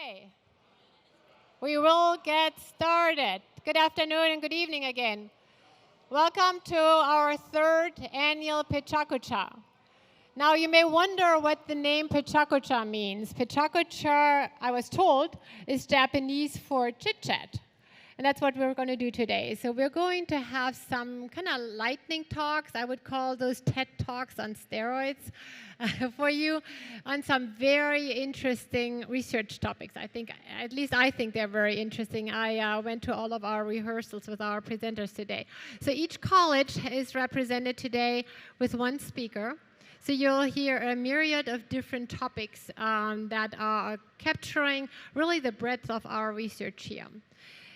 Okay, we will get started. Good afternoon and good evening again. Welcome to our third annual PechaKucha. Now you may wonder what the name PechaKucha means. PechaKucha, I was told, is Japanese for chit-chat. And that's what we're going to do today. So we're going to have some kind of lightning talks. I would call those TED Talks on steroids for you on some very interesting research topics. I think they're very interesting. I went to all of our rehearsals with our presenters today. So each college is represented today with one speaker. So you'll hear a myriad of different topics that are capturing really the breadth of our research here.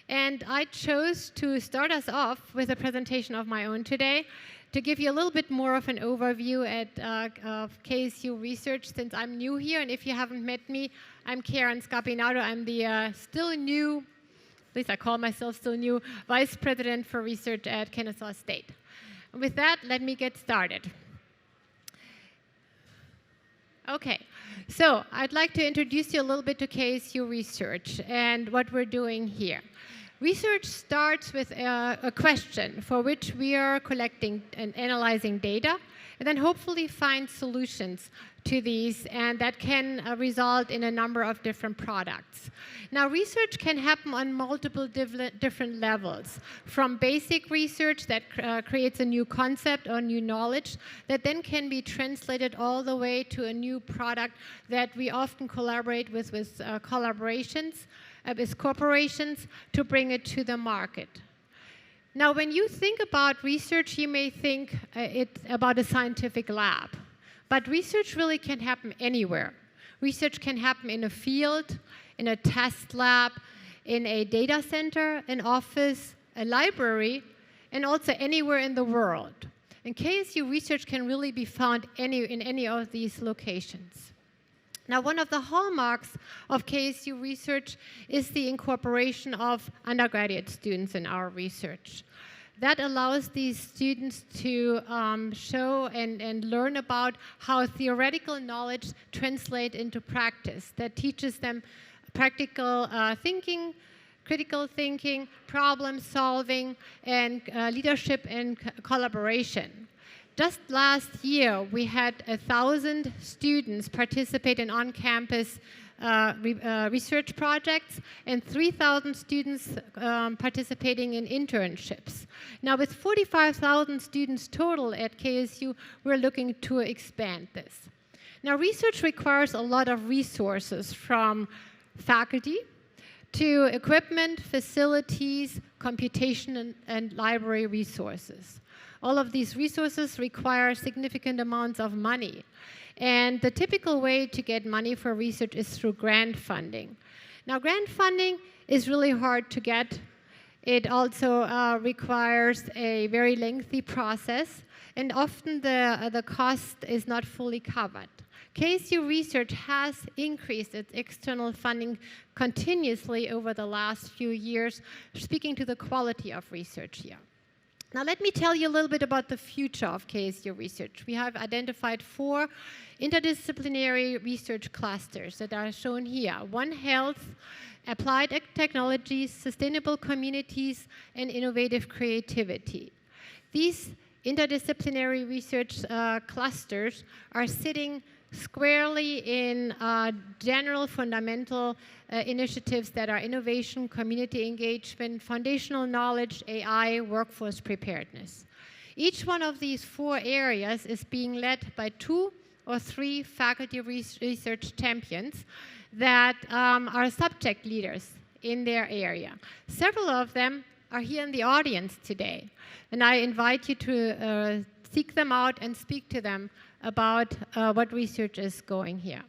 And I chose to start us off with a presentation of my own today to give you a little bit more of an overview of KSU research since I'm new here. And if you haven't met me, I'm Karen Scapinato. I'm the still new, at least I call myself still new, Vice President for Research at Kennesaw State. And with that, let me get started. Okay, so I'd like to introduce you a little bit to KSU research and what we're doing here. Research starts with a question for which we are collecting and analyzing data, and then hopefully find solutions to these, and that can result in a number of different products. Now, research can happen on multiple different levels, from basic research that creates a new concept or new knowledge that then can be translated all the way to a new product that we often collaborate with corporations to bring it to the market. Now, when you think about research, you may think it's about a scientific lab. But research really can happen anywhere. Research can happen in a field, in a test lab, in a data center, an office, a library, and also anywhere in the world. And KSU research can really be found in any of these locations. Now, one of the hallmarks of KSU research is the incorporation of undergraduate students in our research. That allows these students to show and learn about how theoretical knowledge translates into practice. That teaches them practical thinking, critical thinking, problem solving, and leadership and collaboration. Just last year, we had 1,000 students participate in on-campus research projects and 3,000 students participating in internships. Now, with 45,000 students total at KSU, we're looking to expand this. Now, research requires a lot of resources from faculty to equipment, facilities, computation, and library resources. All of these resources require significant amounts of money. And the typical way to get money for research is through grant funding. Now, grant funding is really hard to get. It also requires a very lengthy process, and often the cost is not fully covered. KSU research has increased its external funding continuously over the last few years, speaking to the quality of research here. Now, let me tell you a little bit about the future of KSU research. We have identified 4 interdisciplinary research clusters that are shown here. One, health, applied technologies, sustainable communities, and innovative creativity. These interdisciplinary research clusters are sitting squarely in general fundamental initiatives that are innovation, community engagement, foundational knowledge, AI, workforce preparedness. Each one of these 4 areas is being led by 2 or 3 faculty research champions that are subject leaders in their area. Several of them are here in the audience today, and I invite you to seek them out and speak to them about what research is going here.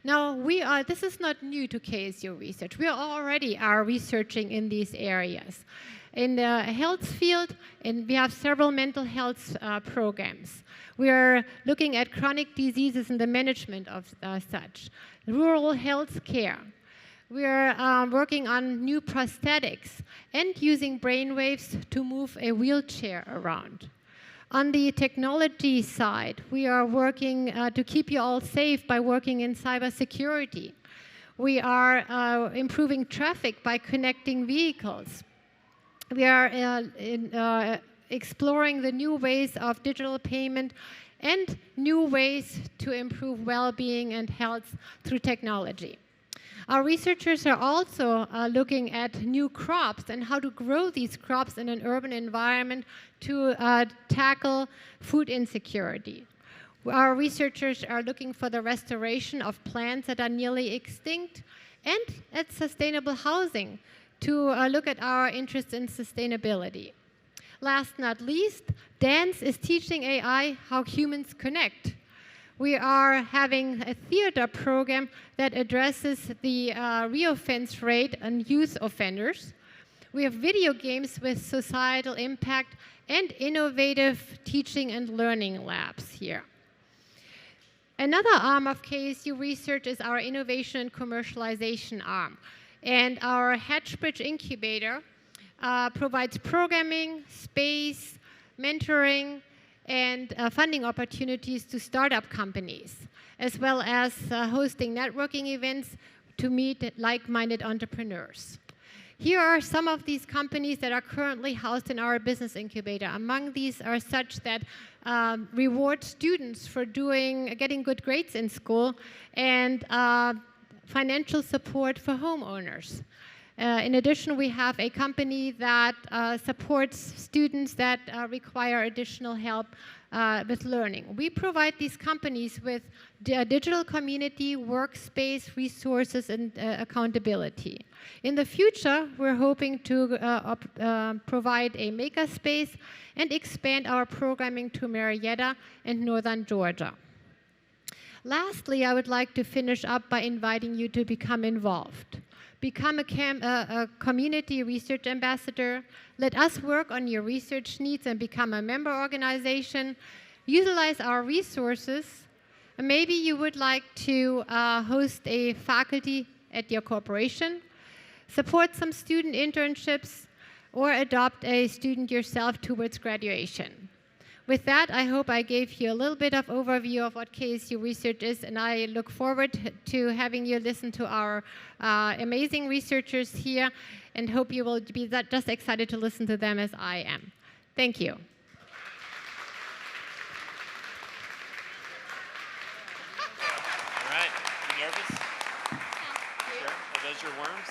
Now, this is not new to KSU research. We already are researching in these areas. In the health field, and we have several mental health programs. We are looking at chronic diseases and the management of such. Rural health care. We are working on new prosthetics and using brainwaves to move a wheelchair around. On the technology side, we are working to keep you all safe by working in cybersecurity. We are improving traffic by connecting vehicles. We are exploring the new ways of digital payment and new ways to improve well-being and health through technology. Our researchers are also looking at new crops and how to grow these crops in an urban environment to tackle food insecurity. Our researchers are looking for the restoration of plants that are nearly extinct and at sustainable housing to look at our interest in sustainability. Last but not least, dance is teaching AI how humans connect. We are having a theater program that addresses the reoffense rate on youth offenders. We have video games with societal impact and innovative teaching and learning labs here. Another arm of KSU research is our innovation and commercialization arm. And our Hatchbridge incubator provides programming, space, mentoring, and funding opportunities to startup companies, as well as hosting networking events to meet like-minded entrepreneurs. Here are some of these companies that are currently housed in our business incubator. Among these are such that reward students for getting good grades in school and financial support for homeowners. In addition, we have a company that supports students that require additional help with learning. We provide these companies with digital community, workspace, resources, and accountability. In the future, we're hoping to provide a makerspace and expand our programming to Marietta and Northern Georgia. Lastly, I would like to finish up by inviting you to become involved. Become a community research ambassador. Let us work on your research needs and become a member organization. Utilize our resources. Maybe you would like to host a faculty at your corporation, support some student internships, or adopt a student yourself towards graduation. With that, I hope I gave you a little bit of overview of what KSU Research is, and I look forward to having you listen to our amazing researchers here, and hope you will be just excited to listen to them as I am. Thank you. All right, you nervous? Sure. Are those your worms?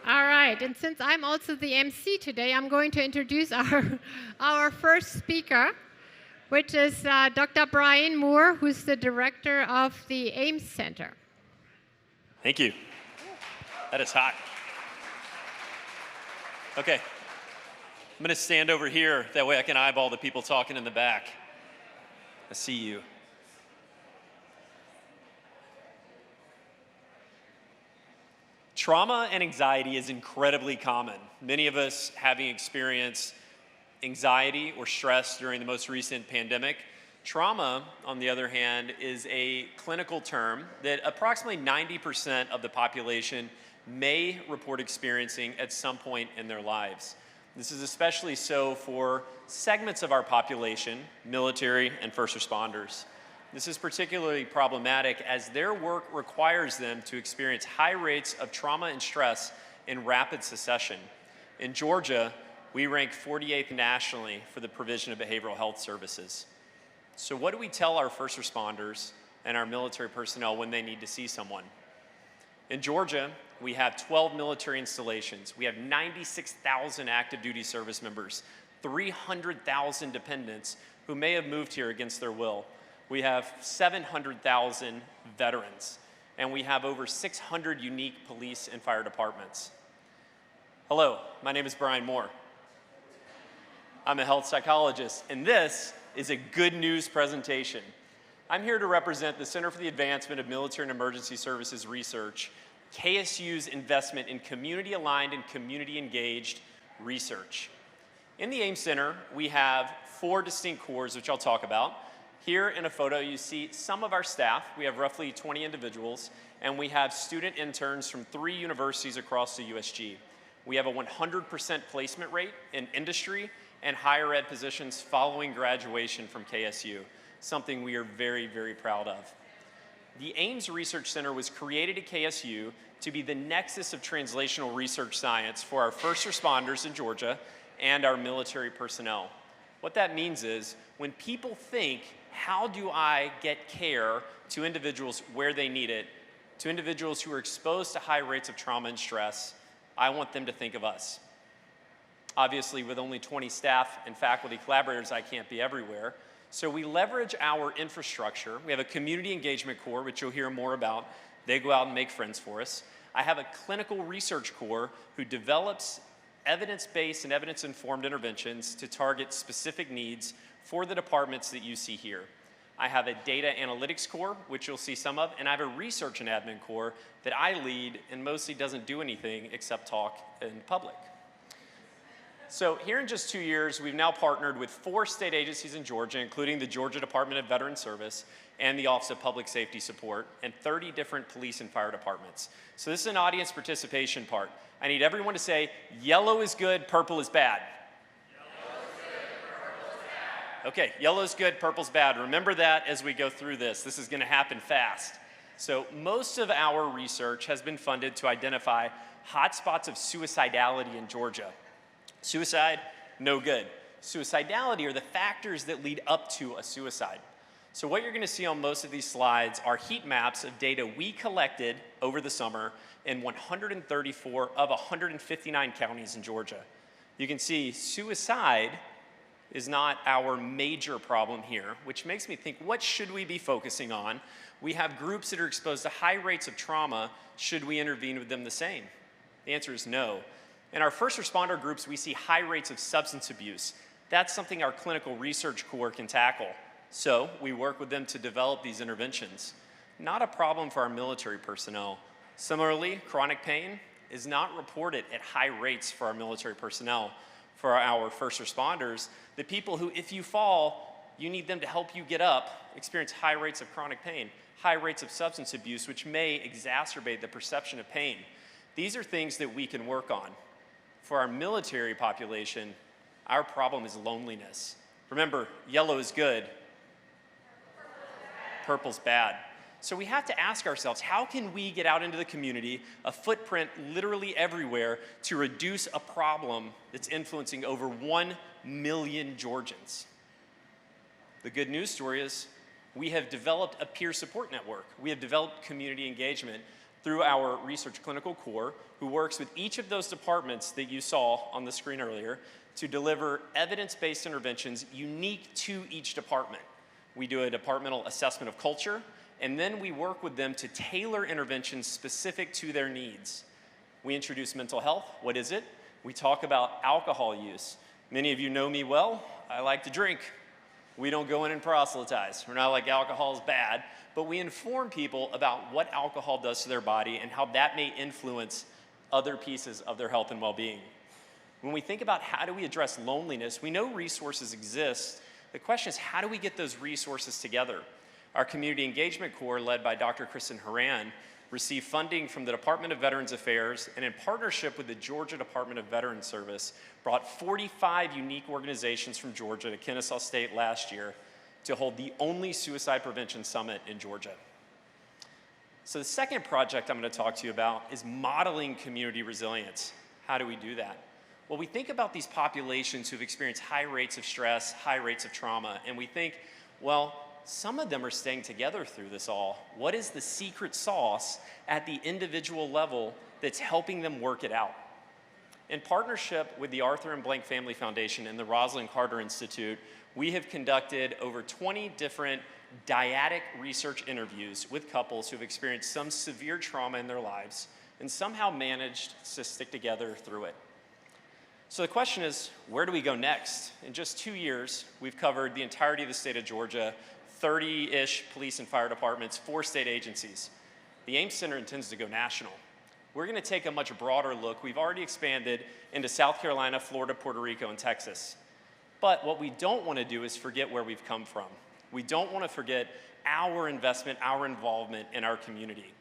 All right, and since I'm also the MC today, I'm going to introduce our first speaker, which is Dr. Brian Moore, who's the director of the Ames Center. Thank you. That is hot. Okay, I'm going to stand over here. That way I can eyeball the people talking in the back. I see you. Trauma and anxiety is incredibly common. Many of us having experienced anxiety or stress during the most recent pandemic. Trauma, on the other hand, is a clinical term that approximately 90% of the population may report experiencing at some point in their lives. This is especially so for segments of our population, military and first responders. This is particularly problematic as their work requires them to experience high rates of trauma and stress in rapid succession. In Georgia, we rank 48th nationally for the provision of behavioral health services. So what do we tell our first responders and our military personnel when they need to see someone? In Georgia, we have 12 military installations. We have 96,000 active duty service members, 300,000 dependents who may have moved here against their will. We have 700,000 veterans, and we have over 600 unique police and fire departments. Hello, my name is Brian Moore. I'm a health psychologist, and this is a good news presentation. I'm here to represent the Center for the Advancement of Military and Emergency Services Research, KSU's investment in community-aligned and community-engaged research. In the Ames Center, we have 4 distinct cores, which I'll talk about. Here in a photo, you see some of our staff. We have roughly 20 individuals, and we have student interns from 3 universities across the USG. We have a 100% placement rate in industry and higher ed positions following graduation from KSU, something we are very, very proud of. The Ames Research Center was created at KSU to be the nexus of translational research science for our first responders in Georgia and our military personnel. What that means is when people think, how do I get care to individuals where they need it, to individuals who are exposed to high rates of trauma and stress, I want them to think of us. Obviously, with only 20 staff and faculty collaborators, I can't be everywhere. So we leverage our infrastructure. We have a community engagement core, which you'll hear more about. They go out and make friends for us. I have a clinical research core who develops evidence-based and evidence-informed interventions to target specific needs for the departments that you see here. I have a data analytics core, which you'll see some of, and I have a research and admin core that I lead and mostly doesn't do anything except talk in public. So here in just 2 years, we've now partnered with 4 state agencies in Georgia, including the Georgia Department of Veterans Service and the Office of Public Safety Support, and 30 different police and fire departments. So this is an audience participation part. I need everyone to say, yellow is good, purple is bad. Yellow is good, purple is bad. Okay, yellow's good, purple's bad. Remember that as we go through this. This is going to happen fast. So most of our research has been funded to identify hotspots of suicidality in Georgia. Suicide, no good. Suicidality are the factors that lead up to a suicide. So what you're going to see on most of these slides are heat maps of data we collected over the summer in 134 of 159 counties in Georgia. You can see suicide is not our major problem here, which makes me think, what should we be focusing on? We have groups that are exposed to high rates of trauma. Should we intervene with them the same? The answer is no. In our first responder groups, we see high rates of substance abuse. That's something our clinical research core can tackle. So we work with them to develop these interventions. Not a problem for our military personnel. Similarly, chronic pain is not reported at high rates for our military personnel. For our first responders, the people who, if you fall, you need them to help you get up, experience high rates of chronic pain, high rates of substance abuse, which may exacerbate the perception of pain. These are things that we can work on. For our military population, our problem is loneliness. Remember, yellow is good, purple's bad. So we have to ask ourselves, how can we get out into the community, a footprint literally everywhere, to reduce a problem that's influencing over 1 million Georgians? The good news story is we have developed a peer support network. We have developed community engagement through our research clinical core, who works with each of those departments that you saw on the screen earlier to deliver evidence-based interventions unique to each department. We do a departmental assessment of culture, and then we work with them to tailor interventions specific to their needs. We introduce mental health. What is it? We talk about alcohol use. Many of you know me well. I like to drink. We don't go in and proselytize. We're not like alcohol is bad, but we inform people about what alcohol does to their body and how that may influence other pieces of their health and well-being. When we think about how do we address loneliness, we know resources exist. The question is, how do we get those resources together? Our community engagement core, led by Dr. Kristen Horan, received funding from the Department of Veterans Affairs, and in partnership with the Georgia Department of Veterans Service, brought 45 unique organizations from Georgia to Kennesaw State last year to hold the only suicide prevention summit in Georgia. So the second project I'm going to talk to you about is modeling community resilience. How do we do that? Well, we think about these populations who've experienced high rates of stress, high rates of trauma, and we think, well, some of them are staying together through this all. What is the secret sauce at the individual level that's helping them work it out? In partnership with the Arthur and Blank Family Foundation and the Rosalind Carter Institute, we have conducted over 20 different dyadic research interviews with couples who've experienced some severe trauma in their lives and somehow managed to stick together through it. So the question is, where do we go next? In just 2 years, we've covered the entirety of the state of Georgia, 30-ish police and fire departments, 4 state agencies. The Ames Center intends to go national. We're going to take a much broader look. We've already expanded into South Carolina, Florida, Puerto Rico, and Texas. But what we don't want to do is forget where we've come from. We don't want to forget our investment, our involvement in our community.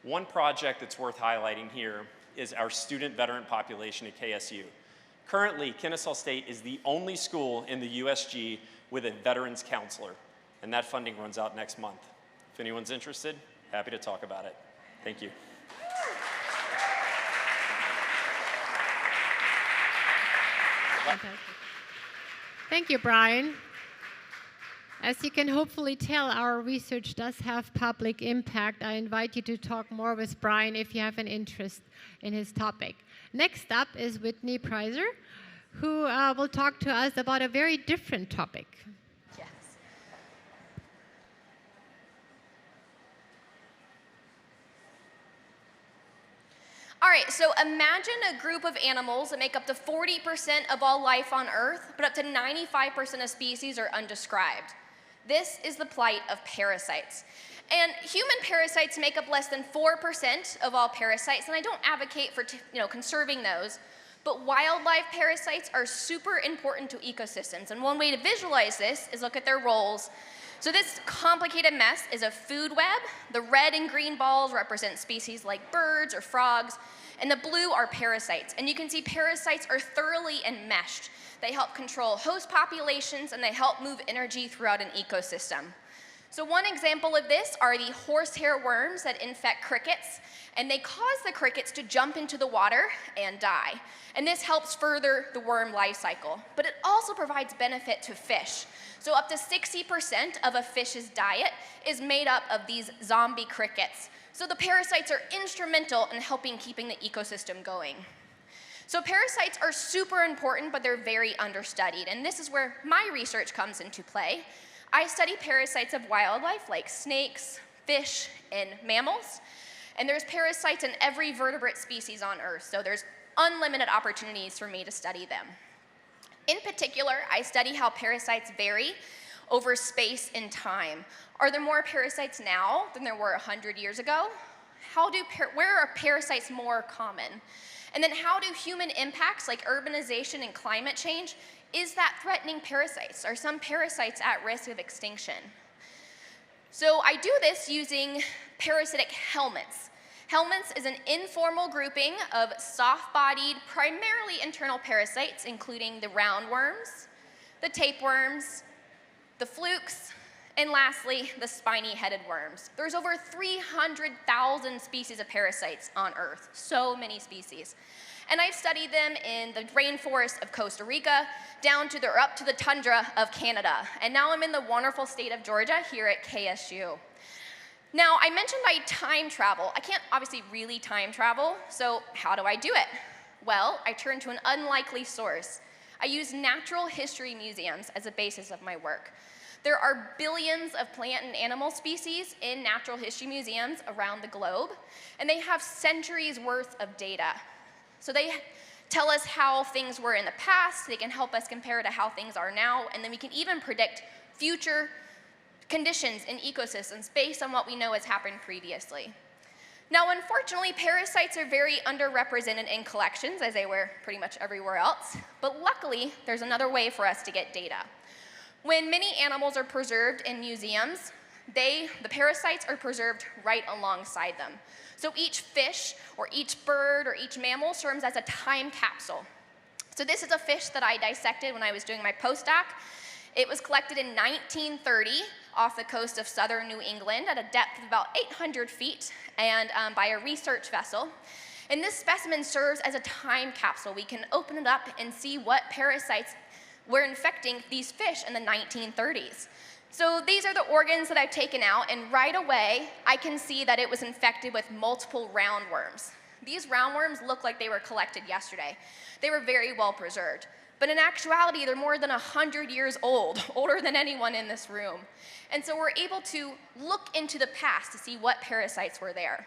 One project that's worth highlighting here is our student veteran population at KSU. Currently, Kennesaw State is the only school in the USG with a veterans counselor, and that funding runs out next month. If anyone's interested, Happy to talk about it. Thank you. Fantastic. Thank you, Brian. As you can hopefully tell, our research does have public impact. I invite you to talk more with Brian if you have an interest in his topic. Next up is Whitney Preiser, who will talk to us about a very different topic. Yes. All right, so imagine a group of animals that make up to 40% of all life on Earth, but up to 95% of species are undescribed. This is the plight of parasites. And human parasites make up less than 4% of all parasites, and I don't advocate for conserving those, but wildlife parasites are super important to ecosystems. And one way to visualize this is look at their roles. So this complicated mess is a food web. The red and green balls represent species like birds or frogs, and the blue are parasites. And you can see parasites are thoroughly enmeshed. They help control host populations, and they help move energy throughout an ecosystem. So one example of this are the horsehair worms that infect crickets, and they cause the crickets to jump into the water and die. And this helps further the worm life cycle. But it also provides benefit to fish. So up to 60% of a fish's diet is made up of these zombie crickets. So the parasites are instrumental in helping keeping the ecosystem going. So parasites are super important, but they're very understudied. And this is where my research comes into play. I study parasites of wildlife like snakes, fish, and mammals. And there's parasites in every vertebrate species on Earth, so there's unlimited opportunities for me to study them. In particular, I study how parasites vary over space and time. Are there more parasites now than there were 100 years ago? Where are parasites more common? And then how do human impacts like urbanization and climate change, is that threatening parasites? Are some parasites at risk of extinction? So I do this using parasitic helminths. Helminths is an informal grouping of soft-bodied, primarily internal parasites, including the roundworms, the tapeworms, the flukes, and lastly, the spiny-headed worms. There's over 300,000 species of parasites on Earth, so many species. And I've studied them in the rainforest of Costa Rica, up to the tundra of Canada. And now I'm in the wonderful state of Georgia here at KSU. Now, I mentioned I time travel. I can't obviously really time travel, so how do I do it? Well, I turn to an unlikely source. I use natural history museums as a basis of my work. There are billions of plant and animal species in natural history museums around the globe, and they have centuries worth of data. So they tell us how things were in the past, they can help us compare to how things are now, and then we can even predict future conditions in ecosystems based on what we know has happened previously. Now, unfortunately, parasites are very underrepresented in collections, as they were pretty much everywhere else, but luckily, there's another way for us to get data. When many animals are preserved in museums, the parasites are preserved right alongside them. So each fish, or each bird, or each mammal serves as a time capsule. So this is a fish that I dissected when I was doing my postdoc. It was collected in 1930 off the coast of southern New England at a depth of about 800 feet and by a research vessel. And this specimen serves as a time capsule. We can open it up and see what parasites were infecting these fish in the 1930s. So these are the organs that I've taken out, and right away, I can see that it was infected with multiple roundworms. These roundworms look like they were collected yesterday. They were very well preserved. But in actuality, they're more than 100 years old, older than anyone in this room. And so we're able to look into the past to see what parasites were there.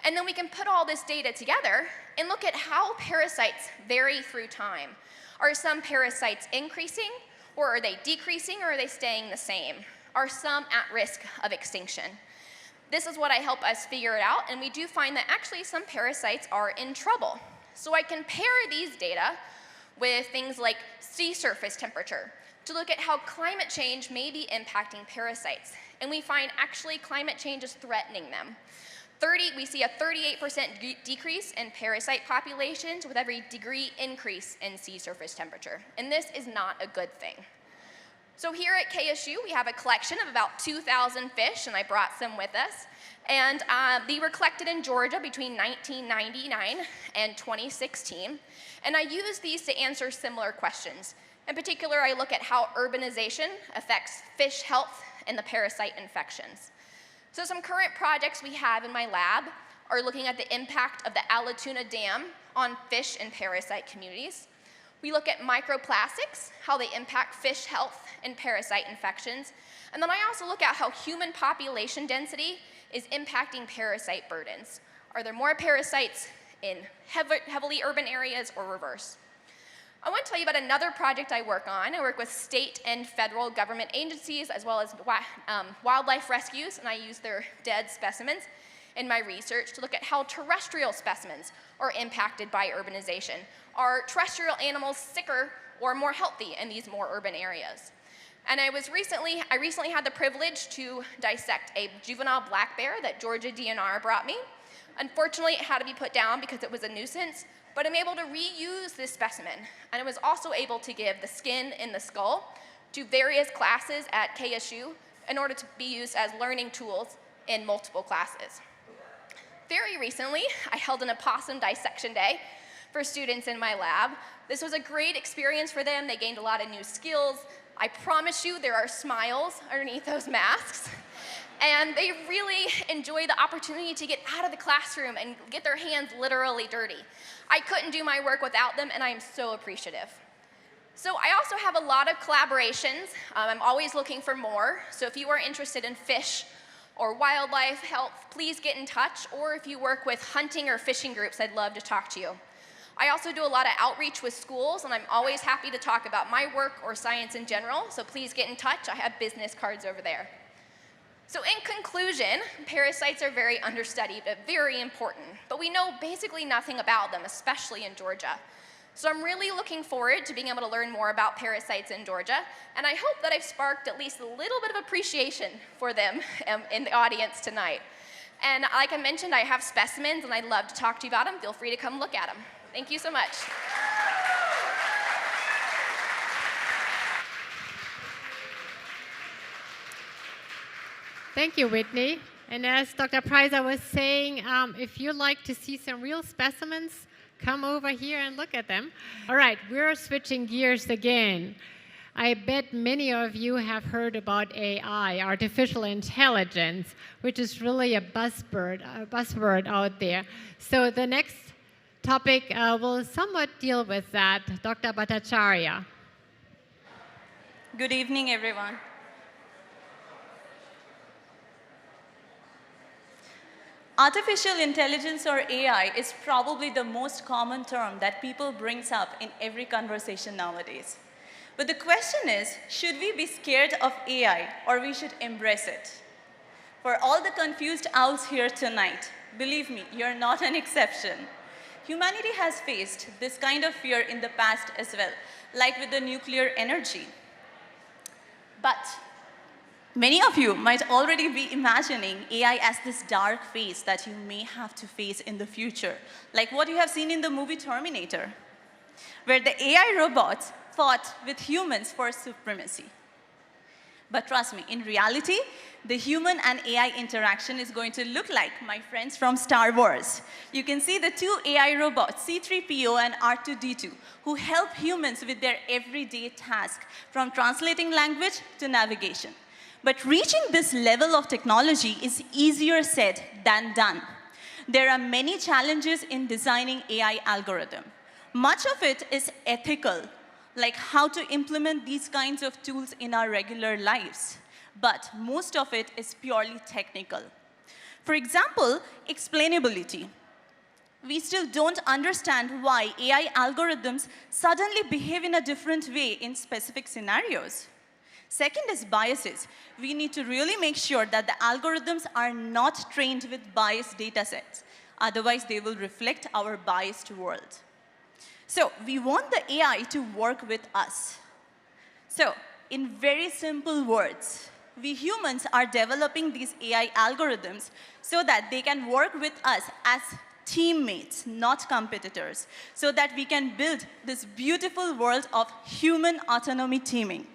And then we can put all this data together and look at how parasites vary through time. Are some parasites increasing, or are they decreasing, or are they staying the same? Are some at risk of extinction? This is what I help us figure it out, and we do find that actually some parasites are in trouble. So I compare these data with things like sea surface temperature to look at how climate change may be impacting parasites. And we find actually climate change is threatening them. We see a 38% decrease in parasite populations with every degree increase in sea surface temperature. And this is not a good thing. So here at KSU, we have a collection of about 2,000 fish, and I brought some with us. And they were collected in Georgia between 1999 and 2016. And I use these to answer similar questions. In particular, I look at how urbanization affects fish health and the parasite infections. So some current projects we have in my lab are looking at the impact of the Allatoona Dam on fish and parasite communities. We look at microplastics, how they impact fish health and parasite infections. And then I also look at how human population density is impacting parasite burdens. Are there more parasites in heavily urban areas or reverse? I want to tell you about another project I work on. I work with state and federal government agencies as well as wildlife rescues, and I use their dead specimens in my research to look at how terrestrial specimens are impacted by urbanization. Are terrestrial animals sicker or more healthy in these more urban areas? And I recently had the privilege to dissect a juvenile black bear that Georgia DNR brought me. Unfortunately, it had to be put down because it was a nuisance, but I'm able to reuse this specimen. And I was also able to give the skin and the skull to various classes at KSU in order to be used as learning tools in multiple classes. Very recently, I held an opossum dissection day for students in my lab. This was a great experience for them. They gained a lot of new skills. I promise you there are smiles underneath those masks. And they really enjoy the opportunity to get out of the classroom and get their hands literally dirty. I couldn't do my work without them, and I am so appreciative. So I also have a lot of collaborations. I'm always looking for more. So if you are interested in fish or wildlife health, please get in touch. Or if you work with hunting or fishing groups, I'd love to talk to you. I also do a lot of outreach with schools, and I'm always happy to talk about my work or science in general, so please get in touch. I have business cards over there. So in conclusion, parasites are very understudied, but very important. But we know basically nothing about them, especially in Georgia. So I'm really looking forward to being able to learn more about parasites in Georgia, and I hope that I've sparked at least a little bit of appreciation for them in the audience tonight. And like I mentioned, I have specimens, and I'd love to talk to you about them. Feel free to come look at them. Thank you so much. Thank you, Whitney. And as Dr. Preiser was saying, if you'd like to see some real specimens, come over here and look at them. All right, we're switching gears again. I bet many of you have heard about AI, artificial intelligence, which is really a buzzword out there. So the next topic will somewhat deal with that. Dr. Bhattacharya. Good evening, everyone. Artificial intelligence, or AI, is probably the most common term that people brings up in every conversation nowadays. But the question is, should we be scared of AI or we should embrace it? For all the confused owls here tonight, believe me, you're not an exception. Humanity has faced this kind of fear in the past as well, like with the nuclear energy. But many of you might already be imagining AI as this dark phase that you may have to face in the future, like what you have seen in the movie Terminator, where the AI robots fought with humans for supremacy. But trust me, in reality, the human and AI interaction is going to look like my friends from Star Wars. You can see the two AI robots, C-3PO and R2-D2, who help humans with their everyday task, from translating language to navigation. But reaching this level of technology is easier said than done. There are many challenges in designing AI algorithm. Much of it is ethical, like how to implement these kinds of tools in our regular lives. But most of it is purely technical. For example, explainability. We still don't understand why AI algorithms suddenly behave in a different way in specific scenarios. Second is biases. We need to really make sure that the algorithms are not trained with biased data sets. Otherwise, they will reflect our biased world. So we want the AI to work with us. So in very simple words, we humans are developing these AI algorithms so that they can work with us as teammates, not competitors, so that we can build this beautiful world of human autonomy teaming.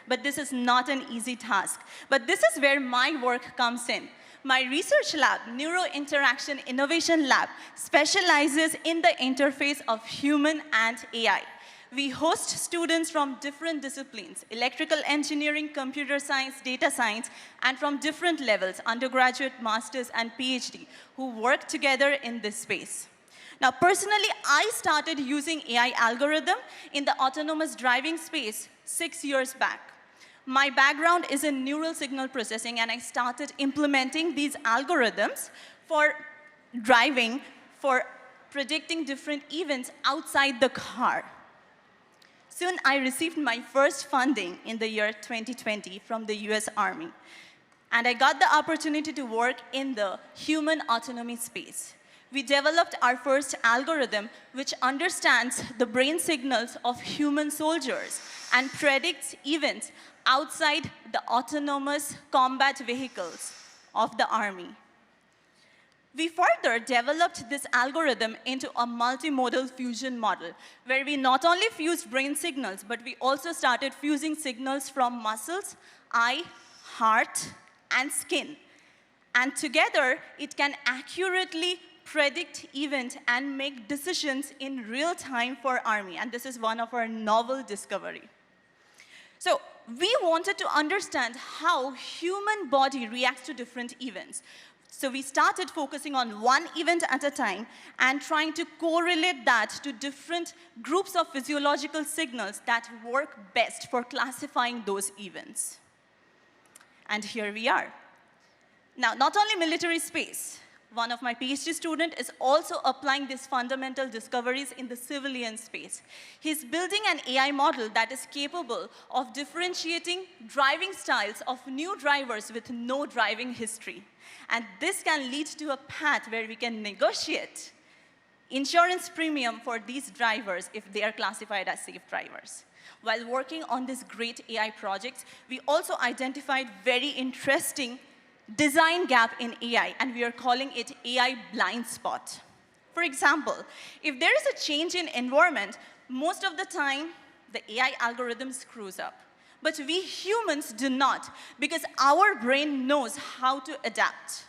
but this is not an easy task. But this is where my work comes in. My research lab, Neuro Interaction Innovation Lab, specializes in the interface of human and AI. We host students from different disciplines, electrical engineering, computer science, data science, and from different levels, undergraduate, master's, and PhD, who work together in this space. Now, personally, I started using AI algorithm in the autonomous driving space 6 years back. My background is in neural signal processing, and I started implementing these algorithms for driving, for predicting different events outside the car. Soon, I received my first funding in the year 2020 from the US Army. And I got the opportunity to work in the human autonomy space. We developed our first algorithm which understands the brain signals of human soldiers and predicts events outside the autonomous combat vehicles of the Army. We further developed this algorithm into a multimodal fusion model, where we not only fused brain signals, but we also started fusing signals from muscles, eye, heart, and skin. And together, it can accurately predict events and make decisions in real time for Army. And this is one of our novel discovery. So we wanted to understand how human body reacts to different events. So we started focusing on one event at a time and trying to correlate that to different groups of physiological signals that work best for classifying those events. And here we are. Now, not only military space, one of my PhD students is also applying these fundamental discoveries in the civilian space. He's building an AI model that is capable of differentiating driving styles of new drivers with no driving history. And this can lead to a path where we can negotiate insurance premium for these drivers if they are classified as safe drivers. While working on this great AI project, we also identified very interesting design gap in AI, and we are calling it AI blind spot. For example, if there is a change in environment, most of the time, the AI algorithm screws up. But we humans do not, because our brain knows how to adapt.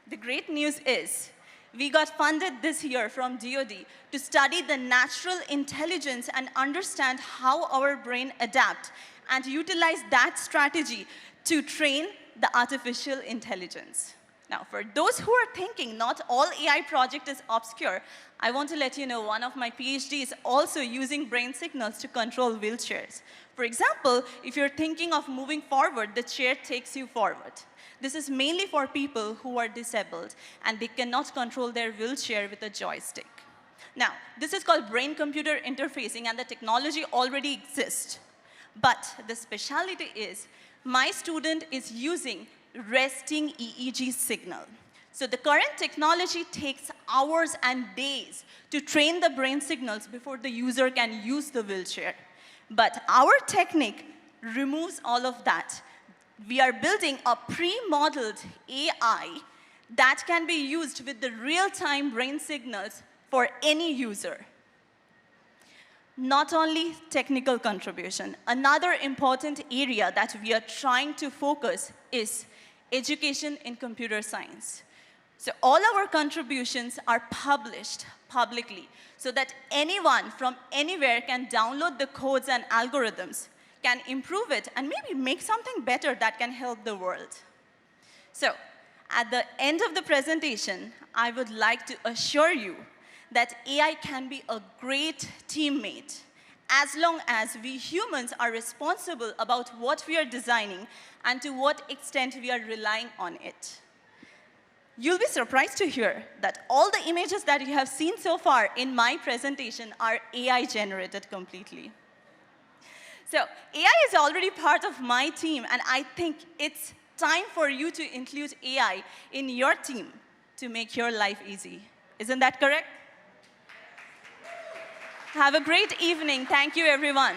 The great news is, we got funded this year from DoD to study the natural intelligence and understand how our brain adapts, and utilize that strategy to train the artificial intelligence. Now, for those who are thinking not all AI project is obscure, I want to let you know one of my PhDs is also using brain signals to control wheelchairs. For example, if you're thinking of moving forward, the chair takes you forward. This is mainly for people who are disabled and they cannot control their wheelchair with a joystick. Now, this is called brain-computer interfacing, and the technology already exists. But the specialty is, my student is using resting EEG signal. So the current technology takes hours and days to train the brain signals before the user can use the wheelchair. But our technique removes all of that. We are building a pre-modeled AI that can be used with the real-time brain signals for any user. Not only technical contribution, another important area that we are trying to focus is education in computer science. So all our contributions are published publicly so that anyone from anywhere can download the codes and algorithms, can improve it, and maybe make something better that can help the world. So at the end of the presentation, I would like to assure you that AI can be a great teammate as long as we humans are responsible about what we are designing and to what extent we are relying on it. You'll be surprised to hear that all the images that you have seen so far in my presentation are AI generated completely. So AI is already part of my team, and I think it's time for you to include AI in your team to make your life easy. Isn't that correct? Have a great evening. Thank you, everyone.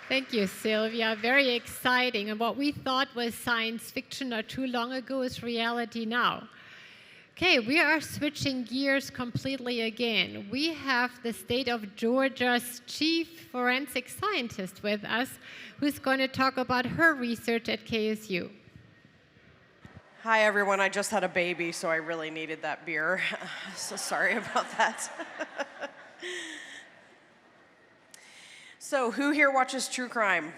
Thank you, Sylvia. Very exciting. And what we thought was science fiction not too long ago is reality now. Okay, we are switching gears completely again. We have the state of Georgia's chief forensic scientist with us, who's going to talk about her research at KSU. Hi, everyone. I just had a baby, so I really needed that beer. So sorry about that. So who here watches true crime?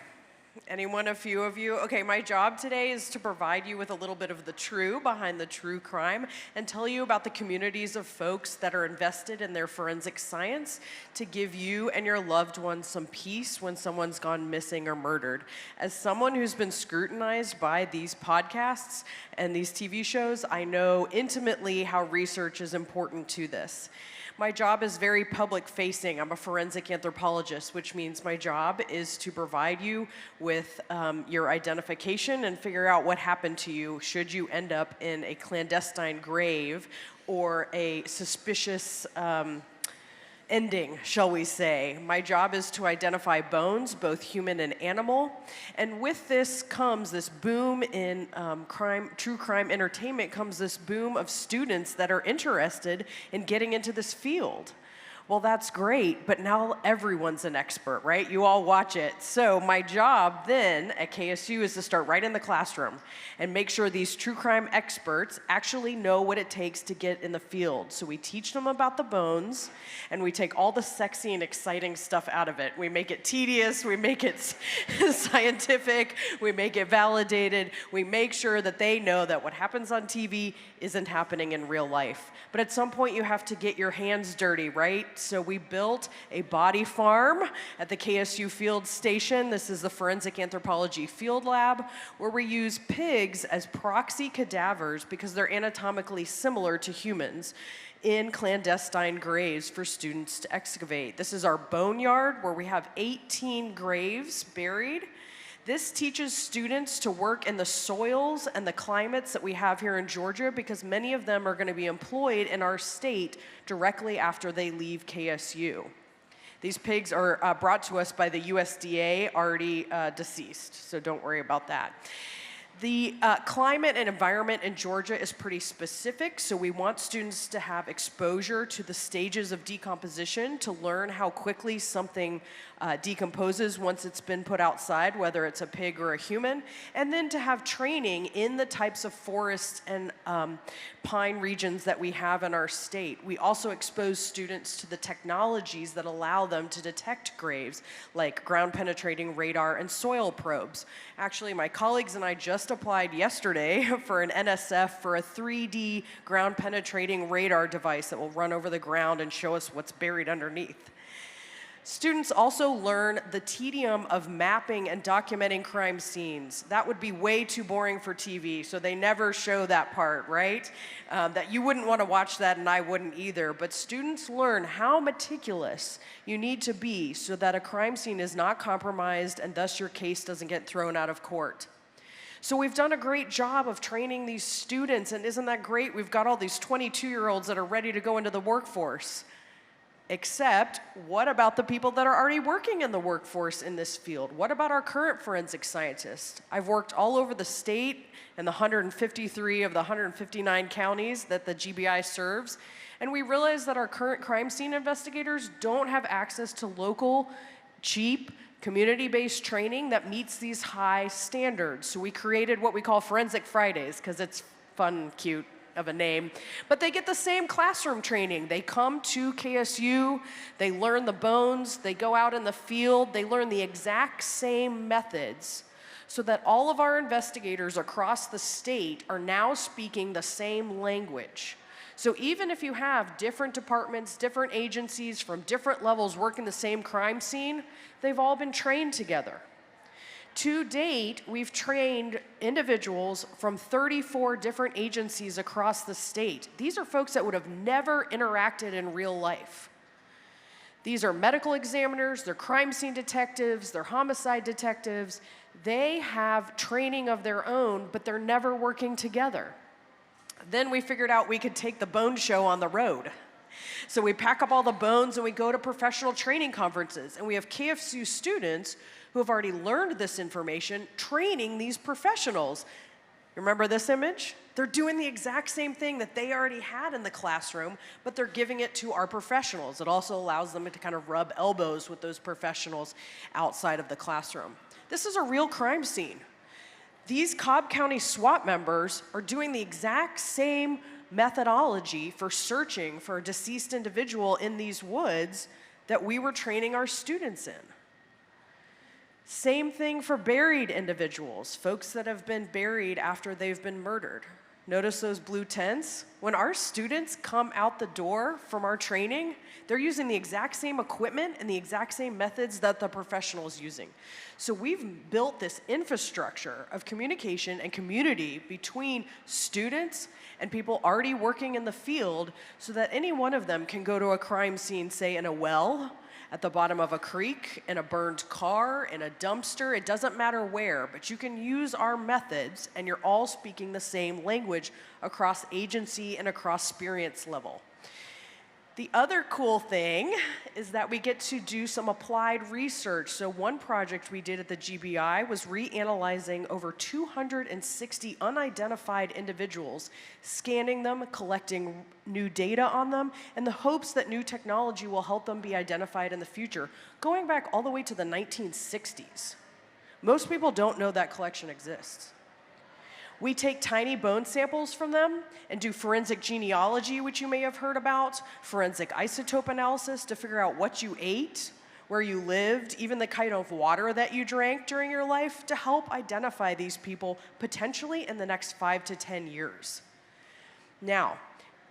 Anyone, a few of you? Okay, my job today is to provide you with a little bit of the true behind the true crime and tell you about the communities of folks that are invested in their forensic science to give you and your loved ones some peace when someone's gone missing or murdered. As someone who's been scrutinized by these podcasts and these TV shows, I know intimately how research is important to this. My job is very public-facing. I'm a forensic anthropologist, which means my job is to provide you with your identification and figure out what happened to you should you end up in a clandestine grave or a suspicious ending, shall we say. My job is to identify bones, both human and animal. And with this comes this boom in true crime entertainment, comes this boom of students that are interested in getting into this field. Well, that's great, but now everyone's an expert, right? You all watch it. So my job then at KSU is to start right in the classroom and make sure these true crime experts actually know what it takes to get in the field. So we teach them about the bones, and we take all the sexy and exciting stuff out of it. We make it tedious, we make it scientific, we make it validated, we make sure that they know that what happens on TV isn't happening in real life. But at some point you have to get your hands dirty, right? So we built a body farm at the KSU field station. This is the Forensic Anthropology Field Lab, where we use pigs as proxy cadavers because they're anatomically similar to humans in clandestine graves for students to excavate. This is our boneyard where we have 18 graves buried. This teaches students to work in the soils and the climates that we have here in Georgia because many of them are going to be employed in our state directly after they leave KSU. These pigs are brought to us by the USDA, already deceased, so don't worry about that. The climate and environment in Georgia is pretty specific, so we want students to have exposure to the stages of decomposition to learn how quickly something decomposes once it's been put outside, whether it's a pig or a human, and then to have training in the types of forests and pine regions that we have in our state. We also expose students to the technologies that allow them to detect graves, like ground-penetrating radar and soil probes. Actually, my colleagues and I just applied yesterday for an NSF for a 3D ground-penetrating radar device that will run over the ground and show us what's buried underneath. Students also learn the tedium of mapping and documenting crime scenes. That would be way too boring for TV, so they never show that part, right? That you wouldn't want to watch that, and I wouldn't either. But students learn how meticulous you need to be so that a crime scene is not compromised and thus your case doesn't get thrown out of court. So we've done a great job of training these students, and isn't that great? We've got all these 22-year-olds that are ready to go into the workforce. Except, what about the people that are already working in the workforce in this field? What about our current forensic scientists? I've worked all over the state and the 153 of the 159 counties that the GBI serves, and we realize that our current crime scene investigators don't have access to local, cheap, community-based training that meets these high standards. So we created what we call Forensic Fridays, because it's fun, cute, of a name, but they get the same classroom training. They come to KSU, they learn the bones, they go out in the field, they learn the exact same methods so that all of our investigators across the state are now speaking the same language. So even if you have different departments, different agencies from different levels working the same crime scene, they've all been trained together. To date, we've trained individuals from 34 different agencies across the state. These are folks that would have never interacted in real life. These are medical examiners, they're crime scene detectives, they're homicide detectives. They have training of their own, but they're never working together. Then we figured out we could take the bone show on the road. So we pack up all the bones and we go to professional training conferences, and we have KSU students who have already learned this information, training these professionals. You remember this image? They're doing the exact same thing that they already had in the classroom, but they're giving it to our professionals. It also allows them to kind of rub elbows with those professionals outside of the classroom. This is a real crime scene. These Cobb County SWAT members are doing the exact same methodology for searching for a deceased individual in these woods that we were training our students in. Same thing for buried individuals, folks that have been buried after they've been murdered. Notice those blue tents? When our students come out the door from our training, they're using the exact same equipment and the exact same methods that the professional is using. So we've built this infrastructure of communication and community between students and people already working in the field so that any one of them can go to a crime scene, say in a well, at the bottom of a creek, in a burned car, in a dumpster. It doesn't matter where, but you can use our methods and you're all speaking the same language across agency and across experience level. The other cool thing is that we get to do some applied research. So one project we did at the GBI was reanalyzing over 260 unidentified individuals, scanning them, collecting new data on them, in the hopes that new technology will help them be identified in the future, going back all the way to the 1960s. Most people don't know that collection exists. We take tiny bone samples from them and do forensic genealogy, which you may have heard about, forensic isotope analysis to figure out what you ate, where you lived, even the kind of water that you drank during your life to help identify these people potentially in the next 5 to 10 years. Now,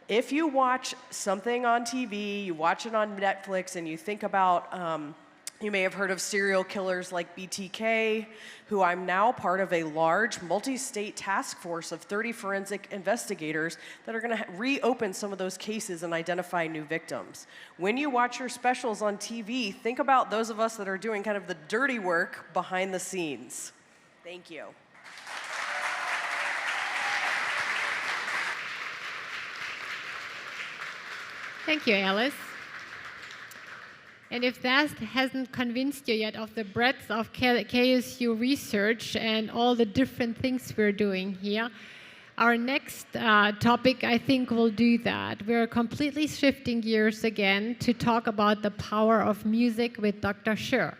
if you watch something on TV, you watch it on Netflix, and you think about you may have heard of serial killers like BTK, who I'm now part of a large multi-state task force of 30 forensic investigators that are going to reopen some of those cases and identify new victims. When you watch your specials on TV, think about those of us that are doing kind of the dirty work behind the scenes. Thank you. Thank you, Alice. And if that hasn't convinced you yet of the breadth of KSU research and all the different things we're doing here, our next topic, I think, will do that. We're completely shifting gears again to talk about the power of music with Dr. Sherr.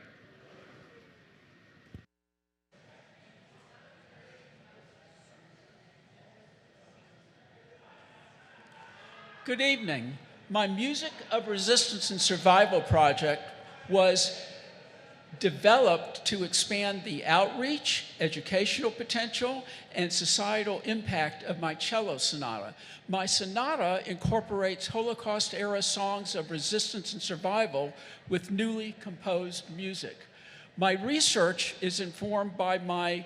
Good evening. My Music of Resistance and Survival project was developed to expand the outreach, educational potential, and societal impact of my cello sonata. My sonata incorporates Holocaust-era songs of resistance and survival with newly composed music. My research is informed by my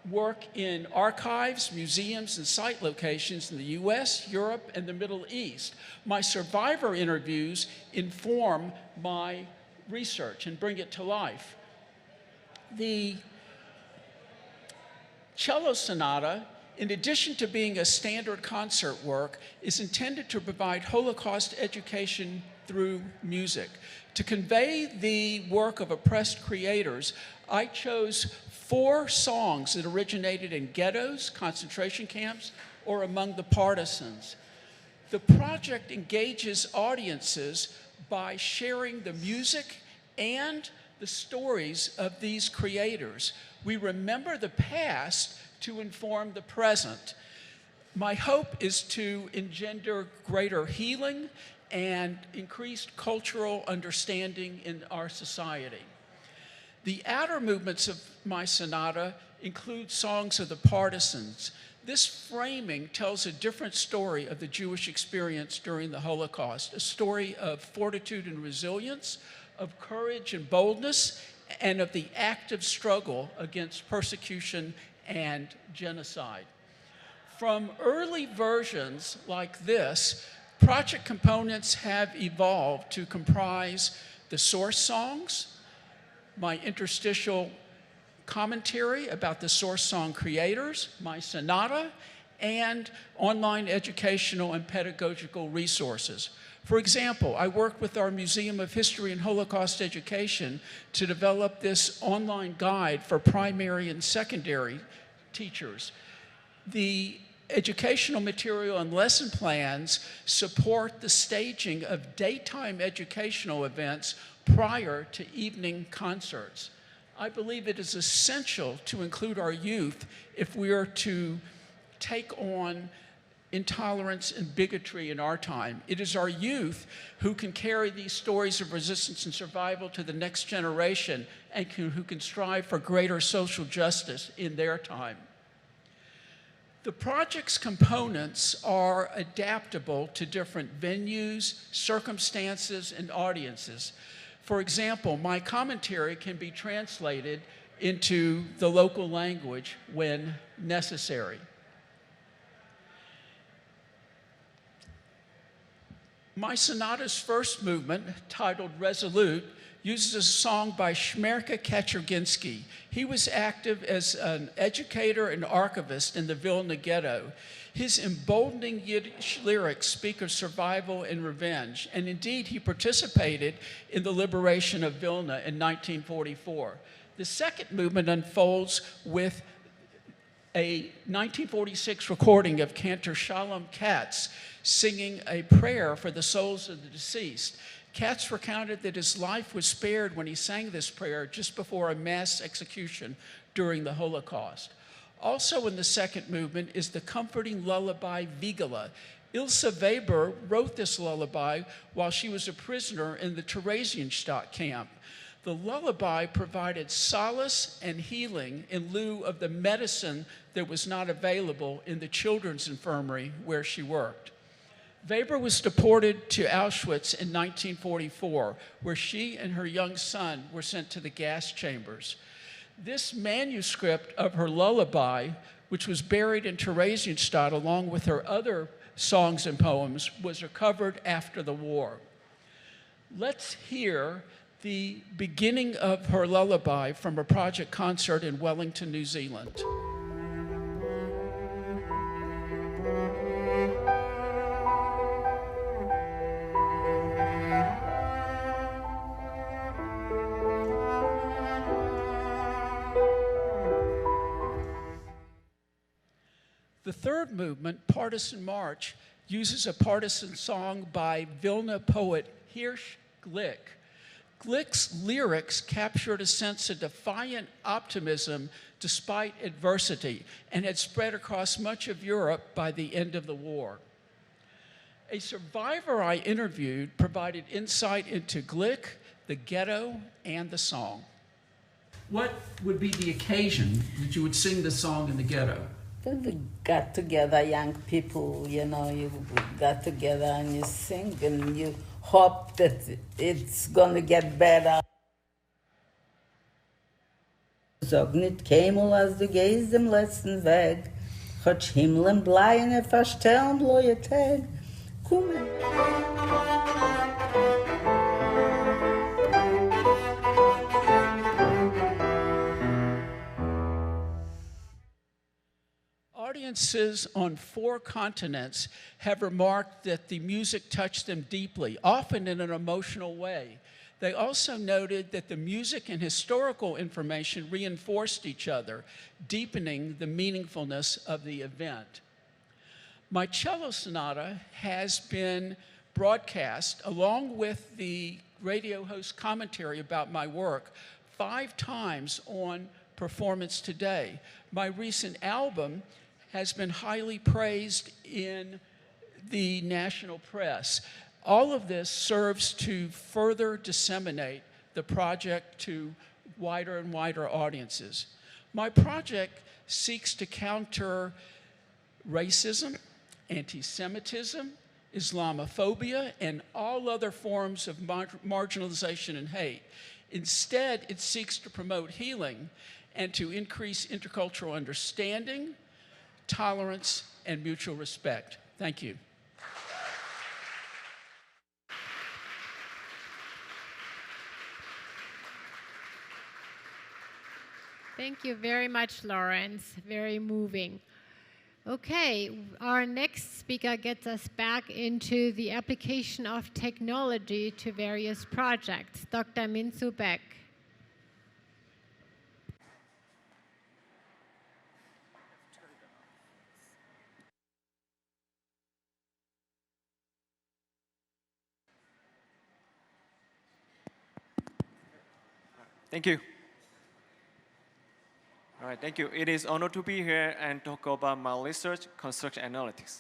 work in archives, museums, and site locations in the US, Europe, and the Middle East. My survivor interviews inform my research and bring it to life. The cello sonata, in addition to being a standard concert work, is intended to provide Holocaust education through music. To convey the work of oppressed creators, I chose 4 songs that originated in ghettos, concentration camps, or among the partisans. The project engages audiences by sharing the music and the stories of these creators. We remember the past to inform the present. My hope is to engender greater healing and increased cultural understanding in our society. The outer movements of my sonata include songs of the partisans. This framing tells a different story of the Jewish experience during the Holocaust, a story of fortitude and resilience, of courage and boldness, and of the active struggle against persecution and genocide. From early versions like this, project components have evolved to comprise the source songs, my interstitial commentary about the source song creators, my sonata, and online educational and pedagogical resources. For example, I worked with our Museum of History and Holocaust Education to develop this online guide for primary and secondary teachers. The educational material and lesson plans support the staging of daytime educational events prior to evening concerts. I believe it is essential to include our youth if we are to take on intolerance and bigotry in our time. It is our youth who can carry these stories of resistance and survival to the next generation and who can strive for greater social justice in their time. The project's components are adaptable to different venues, circumstances, and audiences. For example, my commentary can be translated into the local language when necessary. My sonata's first movement, titled Resolute, uses a song by Shmerka Kaczerginski. He was active as an educator and archivist in the Vilna ghetto. His emboldening Yiddish lyrics speak of survival and revenge, and indeed he participated in the liberation of Vilna in 1944. The second movement unfolds with a 1946 recording of Cantor Shalom Katz singing a prayer for the souls of the deceased. Katz recounted that his life was spared when he sang this prayer just before a mass execution during the Holocaust. Also in the second movement is the comforting lullaby Vigala. Ilse Weber wrote this lullaby while she was a prisoner in the Theresienstadt camp. The lullaby provided solace and healing in lieu of the medicine that was not available in the children's infirmary where she worked. Weber was deported to Auschwitz in 1944, where she and her young son were sent to the gas chambers. This manuscript of her lullaby, which was buried in Theresienstadt along with her other songs and poems, was recovered after the war. Let's hear the beginning of her lullaby from a project concert in Wellington, New Zealand. The third movement, Partisan March, uses a partisan song by Vilna poet Hirsch Glick. Glick's lyrics captured a sense of defiant optimism despite adversity and had spread across much of Europe by the end of the war. A survivor I interviewed provided insight into Glick, the ghetto, and the song. What would be the occasion that you would sing the song in the ghetto? We got together, young people, you know, you got together and you sing and you hope that it's gonna get better. Sag nicht keinmal, als du gehst dem letzten Weg, hat Himmel bleine verstellen bloße Tag. Komm. Audiences on 4 continents have remarked that the music touched them deeply, often in an emotional way. They also noted that the music and historical information reinforced each other, deepening the meaningfulness of the event. My cello sonata has been broadcast, along with the radio host commentary about my work, 5 times on Performance Today. My recent album has been highly praised in the national press. All of this serves to further disseminate the project to wider and wider audiences. My project seeks to counter racism, anti-Semitism, Islamophobia, and all other forms of marginalization and hate. Instead, it seeks to promote healing and to increase intercultural understanding, tolerance, and mutual respect. Thank you. Thank you very much, Laurence. Very moving. Okay, our next speaker gets us back into the application of technology to various projects. Dr. Minsu Beck. Thank you. All right, thank you. It is an honor to be here and talk about my research, construction analytics.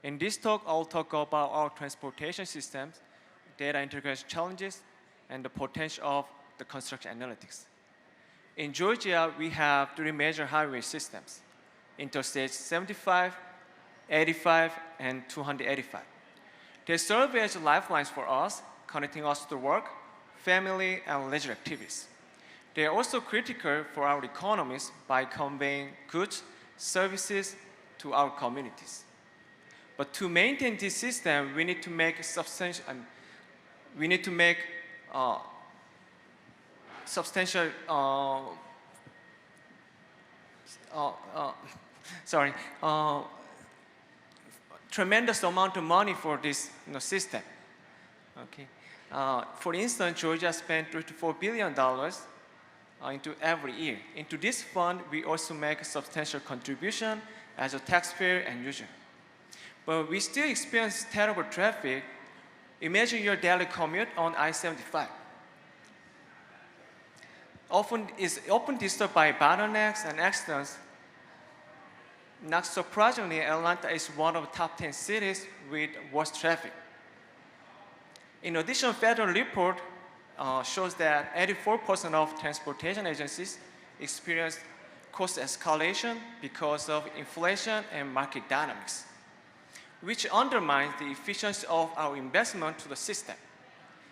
In this talk, I'll talk about our transportation systems, data integration challenges, and the potential of the construction analytics. In Georgia, we have three major highway systems: Interstate 75, 85, and 285. They serve as lifelines for us, connecting us to work, family, and leisure activities. They are also critical for our economies by conveying goods, services to our communities. But to maintain this system, we need to make substantial, tremendous amount of money for this system. Okay. For instance, Georgia spent $34 billion into every year. Into this fund, we also make a substantial contribution as a taxpayer and user. But we still experience terrible traffic. Imagine your daily commute on I-75. Often disturbed by bottlenecks and accidents. Not surprisingly, Atlanta is one of the top 10 cities with worst traffic. In addition, federal report shows that 84% of transportation agencies experience cost escalation because of inflation and market dynamics, which undermines the efficiency of our investment to the system.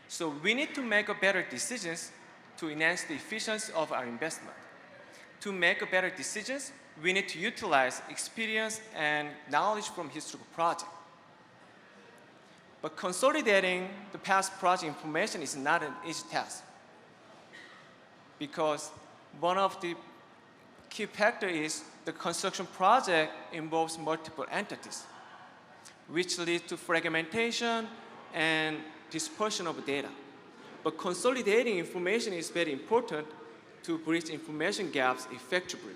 So we need to make better decisions to enhance the efficiency of our investment. To make better decisions, we need to utilize experience and knowledge from historical projects. But consolidating the past project information is not an easy task, because one of the key factors is the construction project involves multiple entities, which leads to fragmentation and dispersion of data. But consolidating information is very important to bridge information gaps effectively.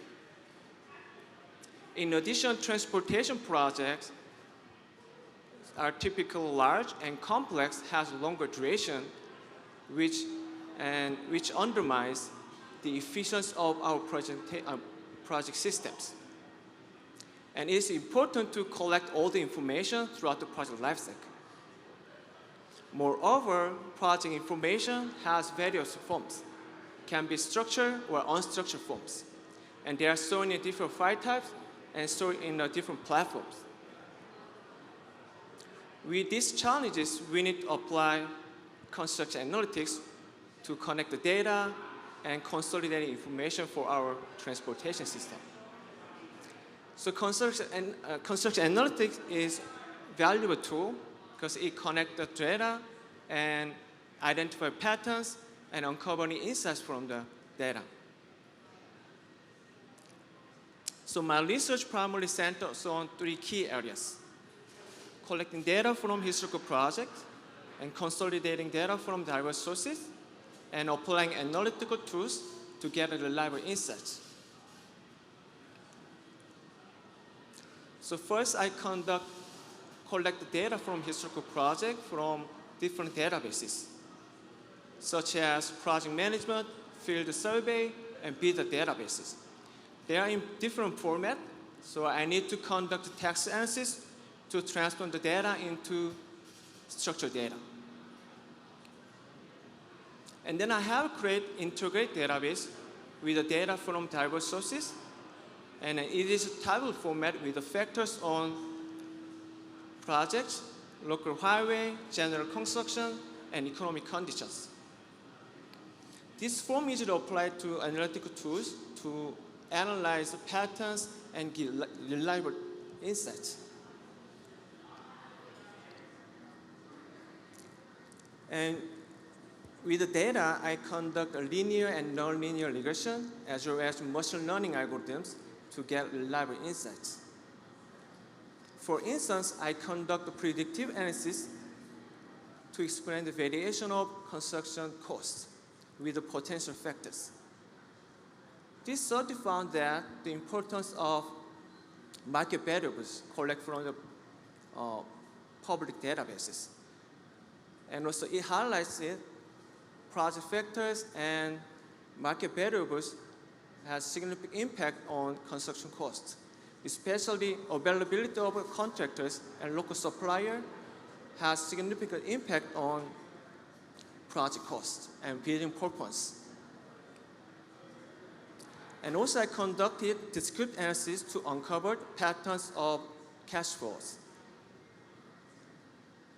In addition, transportation projects are typically large and complex, has longer duration, which undermines the efficiency of our project systems. And it is important to collect all the information throughout the project lifecycle. Moreover, project information has various forms, can be structured or unstructured forms, and they are stored in different file types and stored in different platforms. With these challenges, we need to apply construction analytics to connect the data and consolidate information for our transportation system. So construction analytics is a valuable tool because it connects the data and identify patterns and uncover any insights from the data. So my research primarily centers on three key areas: collecting data from historical projects and consolidating data from diverse sources and applying analytical tools to get reliable insights. So first, I collect data from historical projects from different databases, such as project management, field survey, and bid databases. They are in different formats, so I need to conduct text analysis to transform the data into structured data. And then I have created integrated database with the data from diverse sources, and it is a table format with the factors on projects, local highway, general construction, and economic conditions. This form is applied to analytical tools to analyze patterns and give reliable insights. And with the data, I conduct a linear and nonlinear regression, as well as machine learning algorithms to get reliable insights. For instance, I conduct a predictive analysis to explain the variation of construction costs with the potential factors. This study found that the importance of market variables collected from the public databases. And also it highlights project factors and market variables has significant impact on construction costs, especially availability of contractors and local supplier has significant impact on project costs and building performance. And also I conducted discrete analysis to uncover patterns of cash flows.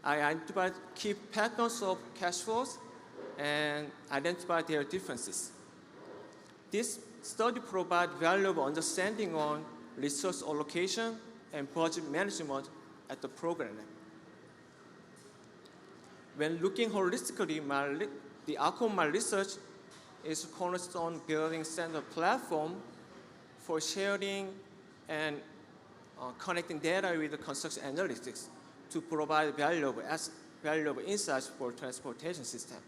I identified key patterns of cash flows and identified their differences. This study provides valuable understanding on resource allocation and budget management at the program level. When looking holistically, the outcome of my research is a cornerstone building standard platform for sharing and connecting data with the construction analytics to provide valuable insights for transportation system.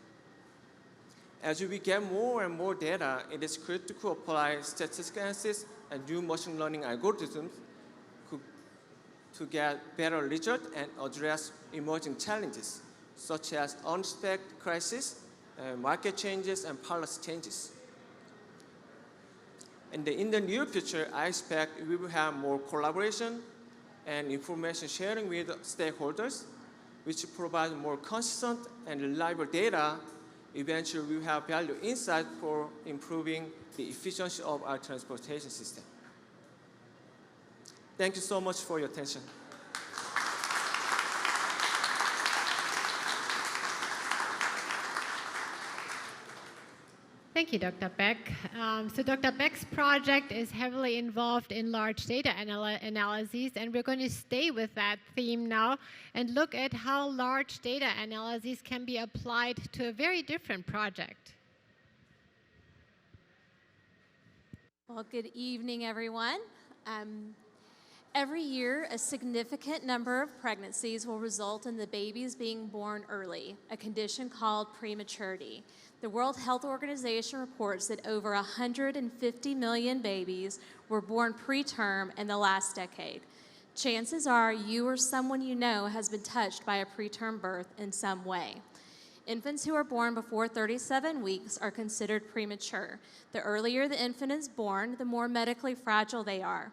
As we get more and more data, it is critical to apply statistical analysis and new machine learning algorithms to get better results and address emerging challenges, such as unexpected crises, market changes, and policy changes. And in the near future, I expect we will have more collaboration and information sharing with stakeholders, which provide more consistent and reliable data. Eventually, we will have valuable insight for improving the efficiency of our transportation system. Thank you so much for your attention. Thank you, Dr. Beck. So Dr. Beck's project is heavily involved in large data analyses, and we're going to stay with that theme now and look at how large data analyses can be applied to a very different project. Well, good evening, everyone. Every year, a significant number of pregnancies will result in the babies being born early, a condition called prematurity. The World Health Organization reports that over 150 million babies were born preterm in the last decade. Chances are you or someone you know has been touched by a preterm birth in some way. Infants who are born before 37 weeks are considered premature. The earlier the infant is born, the more medically fragile they are.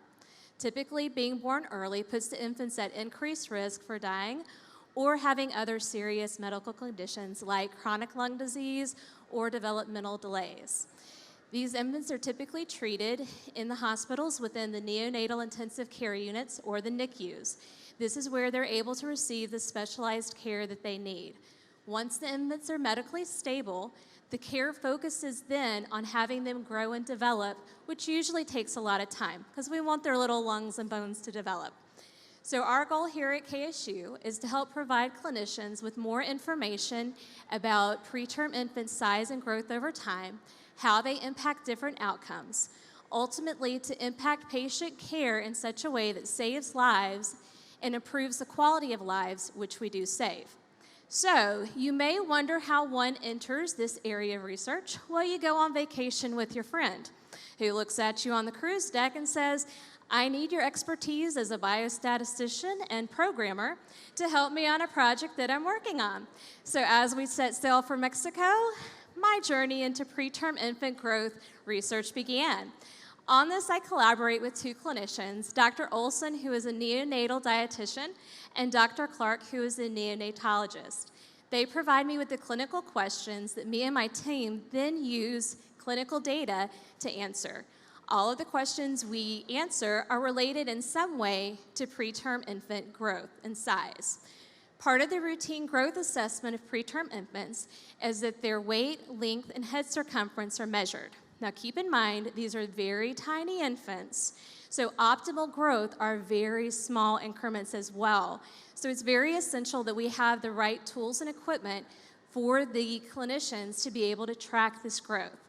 Typically, being born early puts the infants at increased risk for dying or having other serious medical conditions like chronic lung disease or developmental delays. These infants are typically treated in the hospitals within the neonatal intensive care units or the NICUs. This is where they're able to receive the specialized care that they need. Once the infants are medically stable, the care focuses then on having them grow and develop, which usually takes a lot of time because we want their little lungs and bones to develop. So our goal here at KSU is to help provide clinicians with more information about preterm infant size and growth over time, how they impact different outcomes, ultimately to impact patient care in such a way that saves lives and improves the quality of lives, which we do save. So you may wonder how one enters this area of research. Well, you go on vacation with your friend who looks at you on the cruise deck and says, I need your expertise as a biostatistician and programmer to help me on a project that I'm working on. So as we set sail for Mexico, my journey into preterm infant growth research began. On this, I collaborate with two clinicians, Dr. Olson, who is a neonatal dietitian, and Dr. Clark, who is a neonatologist. They provide me with the clinical questions that me and my team then use clinical data to answer. All of the questions we answer are related in some way to preterm infant growth and size. Part of the routine growth assessment of preterm infants is that their weight, length, and head circumference are measured. Now keep in mind, these are very tiny infants, so optimal growth are very small increments as well. So it's very essential that we have the right tools and equipment for the clinicians to be able to track this growth.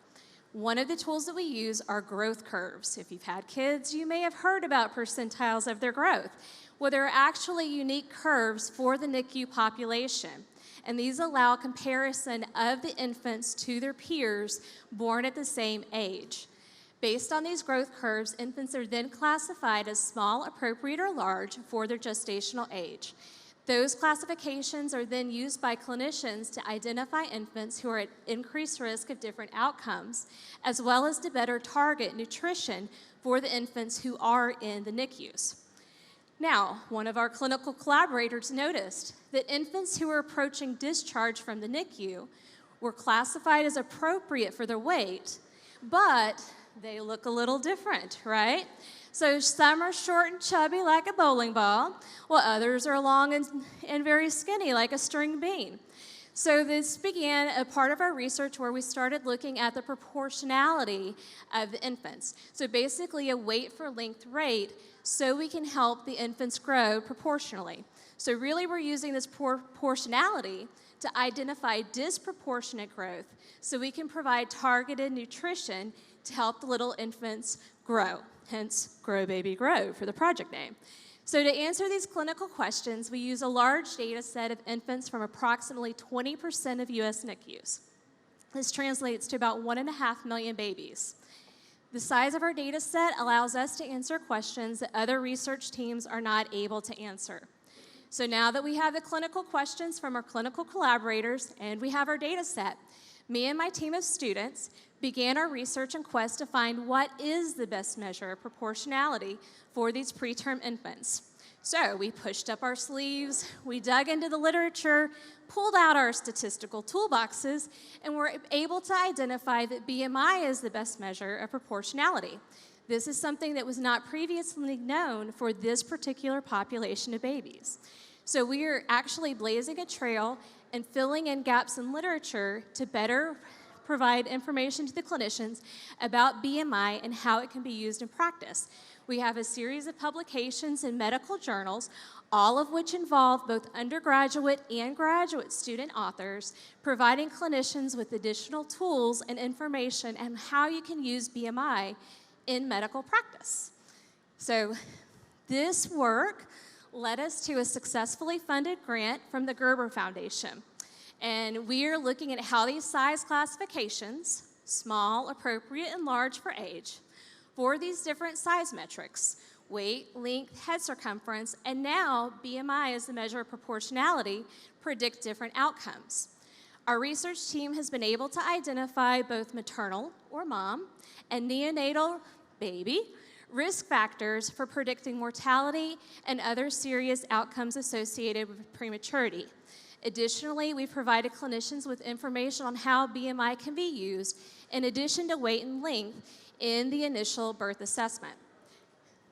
One of the tools that we use are growth curves. If you've had kids, you may have heard about percentiles of their growth. Well, there are actually unique curves for the NICU population, and these allow comparison of the infants to their peers born at the same age. Based on these growth curves, infants are then classified as small, appropriate, or large for their gestational age. Those classifications are then used by clinicians to identify infants who are at increased risk of different outcomes, as well as to better target nutrition for the infants who are in the NICUs. Now, one of our clinical collaborators noticed that infants who were approaching discharge from the NICU were classified as appropriate for their weight, but they look a little different, right? So some are short and chubby like a bowling ball, while others are long and very skinny like a string bean. So this began a part of our research where we started looking at the proportionality of the infants. So basically a weight for length rate so we can help the infants grow proportionally. So really we're using this proportionality to identify disproportionate growth so we can provide targeted nutrition to help the little infants grow, hence Grow Baby Grow for the project name. So to answer these clinical questions, we use a large data set of infants from approximately 20% of US NICUs. This translates to about 1.5 million babies. The size of our data set allows us to answer questions that other research teams are not able to answer. So now that we have the clinical questions from our clinical collaborators and we have our data set, me and my team of students began our research and quest to find what is the best measure of proportionality for these preterm infants. So we pushed up our sleeves, we dug into the literature, pulled out our statistical toolboxes, and were able to identify that BMI is the best measure of proportionality. This is something that was not previously known for this particular population of babies. So we are actually blazing a trail and filling in gaps in literature to better provide information to the clinicians about BMI and how it can be used in practice. We have a series of publications in medical journals, all of which involve both undergraduate and graduate student authors, providing clinicians with additional tools and information on how you can use BMI in medical practice. So this work led us to a successfully funded grant from the Gerber Foundation. And we are looking at how these size classifications, small, appropriate, and large for age, for these different size metrics, weight, length, head circumference, and now BMI as the measure of proportionality, predict different outcomes. Our research team has been able to identify both maternal, or mom, and neonatal, baby, risk factors for predicting mortality and other serious outcomes associated with prematurity. Additionally, we provided clinicians with information on how BMI can be used in addition to weight and length in the initial birth assessment.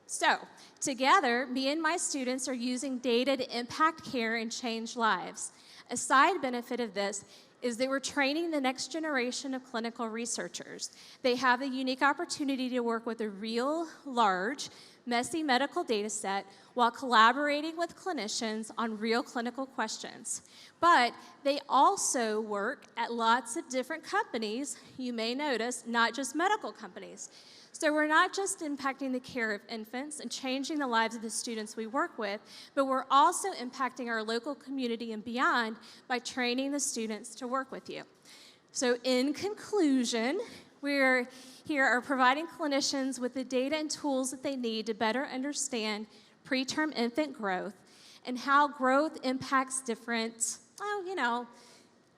So, together, me and my students are using data to impact care and change lives. A side benefit of this is that we're training the next generation of clinical researchers. They have the unique opportunity to work with a real, large, messy medical data set while collaborating with clinicians on real clinical questions. But they also work at lots of different companies, you may notice, not just medical companies. So we're not just impacting the care of infants and changing the lives of the students we work with, but we're also impacting our local community and beyond by training the students to work with you. So in conclusion, we're here are providing clinicians with the data and tools that they need to better understand preterm infant growth and how growth impacts different,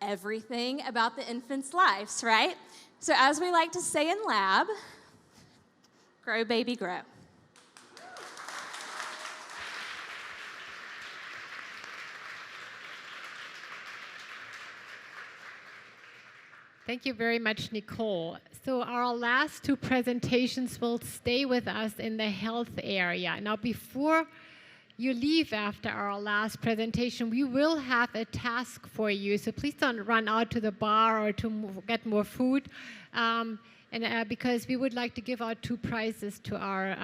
everything about the infant's lives, right? So as we like to say in lab, grow, baby, grow. Thank you very much, Nicole. So our last two presentations will stay with us in the health area. Now, before you leave after our last presentation, we will have a task for you. So please don't run out to the bar or to get more food. Because we would like to give out 2 prizes to our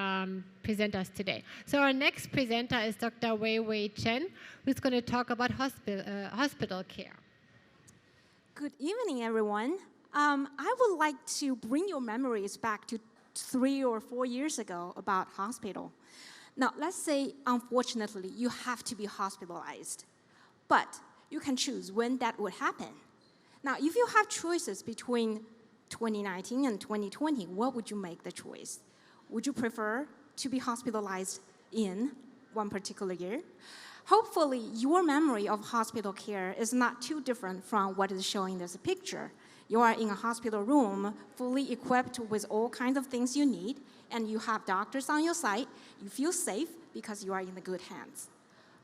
presenters today. So our next presenter is Dr. Wei Wei Chen, who's going to talk about hospital care. Good evening, everyone. I would like to bring your memories back to 3 or 4 years ago about hospital. Now, let's say, unfortunately, you have to be hospitalized, but you can choose when that would happen. Now, if you have choices between 2019 and 2020, what would you make the choice? Would you prefer to be hospitalized in one particular year. Hopefully, your memory of hospital care is not too different from what is showing in this picture. You are in a hospital room, fully equipped with all kinds of things you need, and you have doctors on your side. You feel safe because you are in the good hands.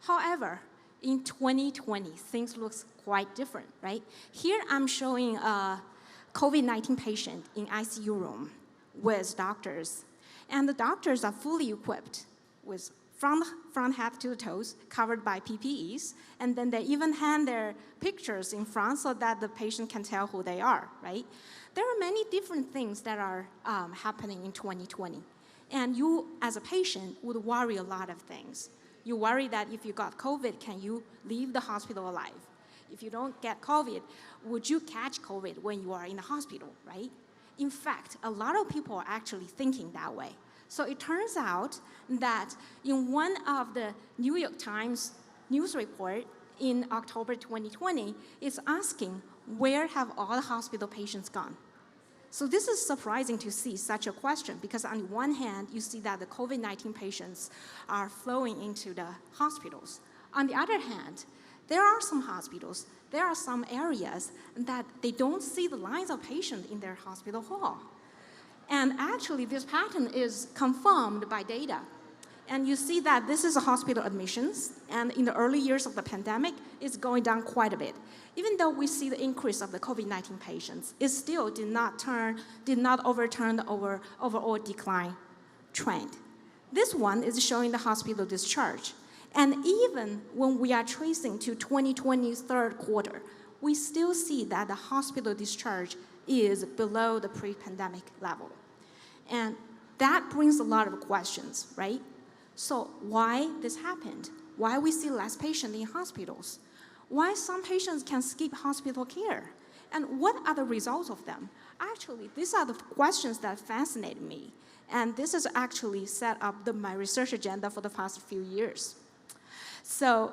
However, in 2020, things look quite different, right? Here I'm showing a COVID-19 patient in ICU room with doctors. And the doctors are fully equipped with front head to the toes, covered by PPEs, and then they even hand their pictures in front so that the patient can tell who they are, right? There are many different things that are happening in 2020. And you, as a patient, would worry a lot of things. You worry that if you got COVID, can you leave the hospital alive? If you don't get COVID, would you catch COVID when you are in the hospital, right? In fact, a lot of people are actually thinking that way. So it turns out that in one of the New York Times news report in October 2020, it's asking, where have all the hospital patients gone? So this is surprising to see such a question, because on one hand, you see that the COVID-19 patients are flowing into the hospitals. On the other hand, there are some hospitals, there are some areas that they don't see the lines of patients in their hospital hall. And actually, this pattern is confirmed by data. And you see that this is a hospital admissions, and in the early years of the pandemic, it's going down quite a bit. Even though we see the increase of the COVID-19 patients, it still did not overturn the overall decline trend. This one is showing the hospital discharge. And even when we are tracing to 2020's third quarter, we still see that the hospital discharge is below the pre-pandemic level. And that brings a lot of questions, right? So why this happened? Why we see less patients in hospitals? Why some patients can skip hospital care? And what are the results of them? Actually, these are the questions that fascinate me. And this has actually set up my research agenda for the past few years. So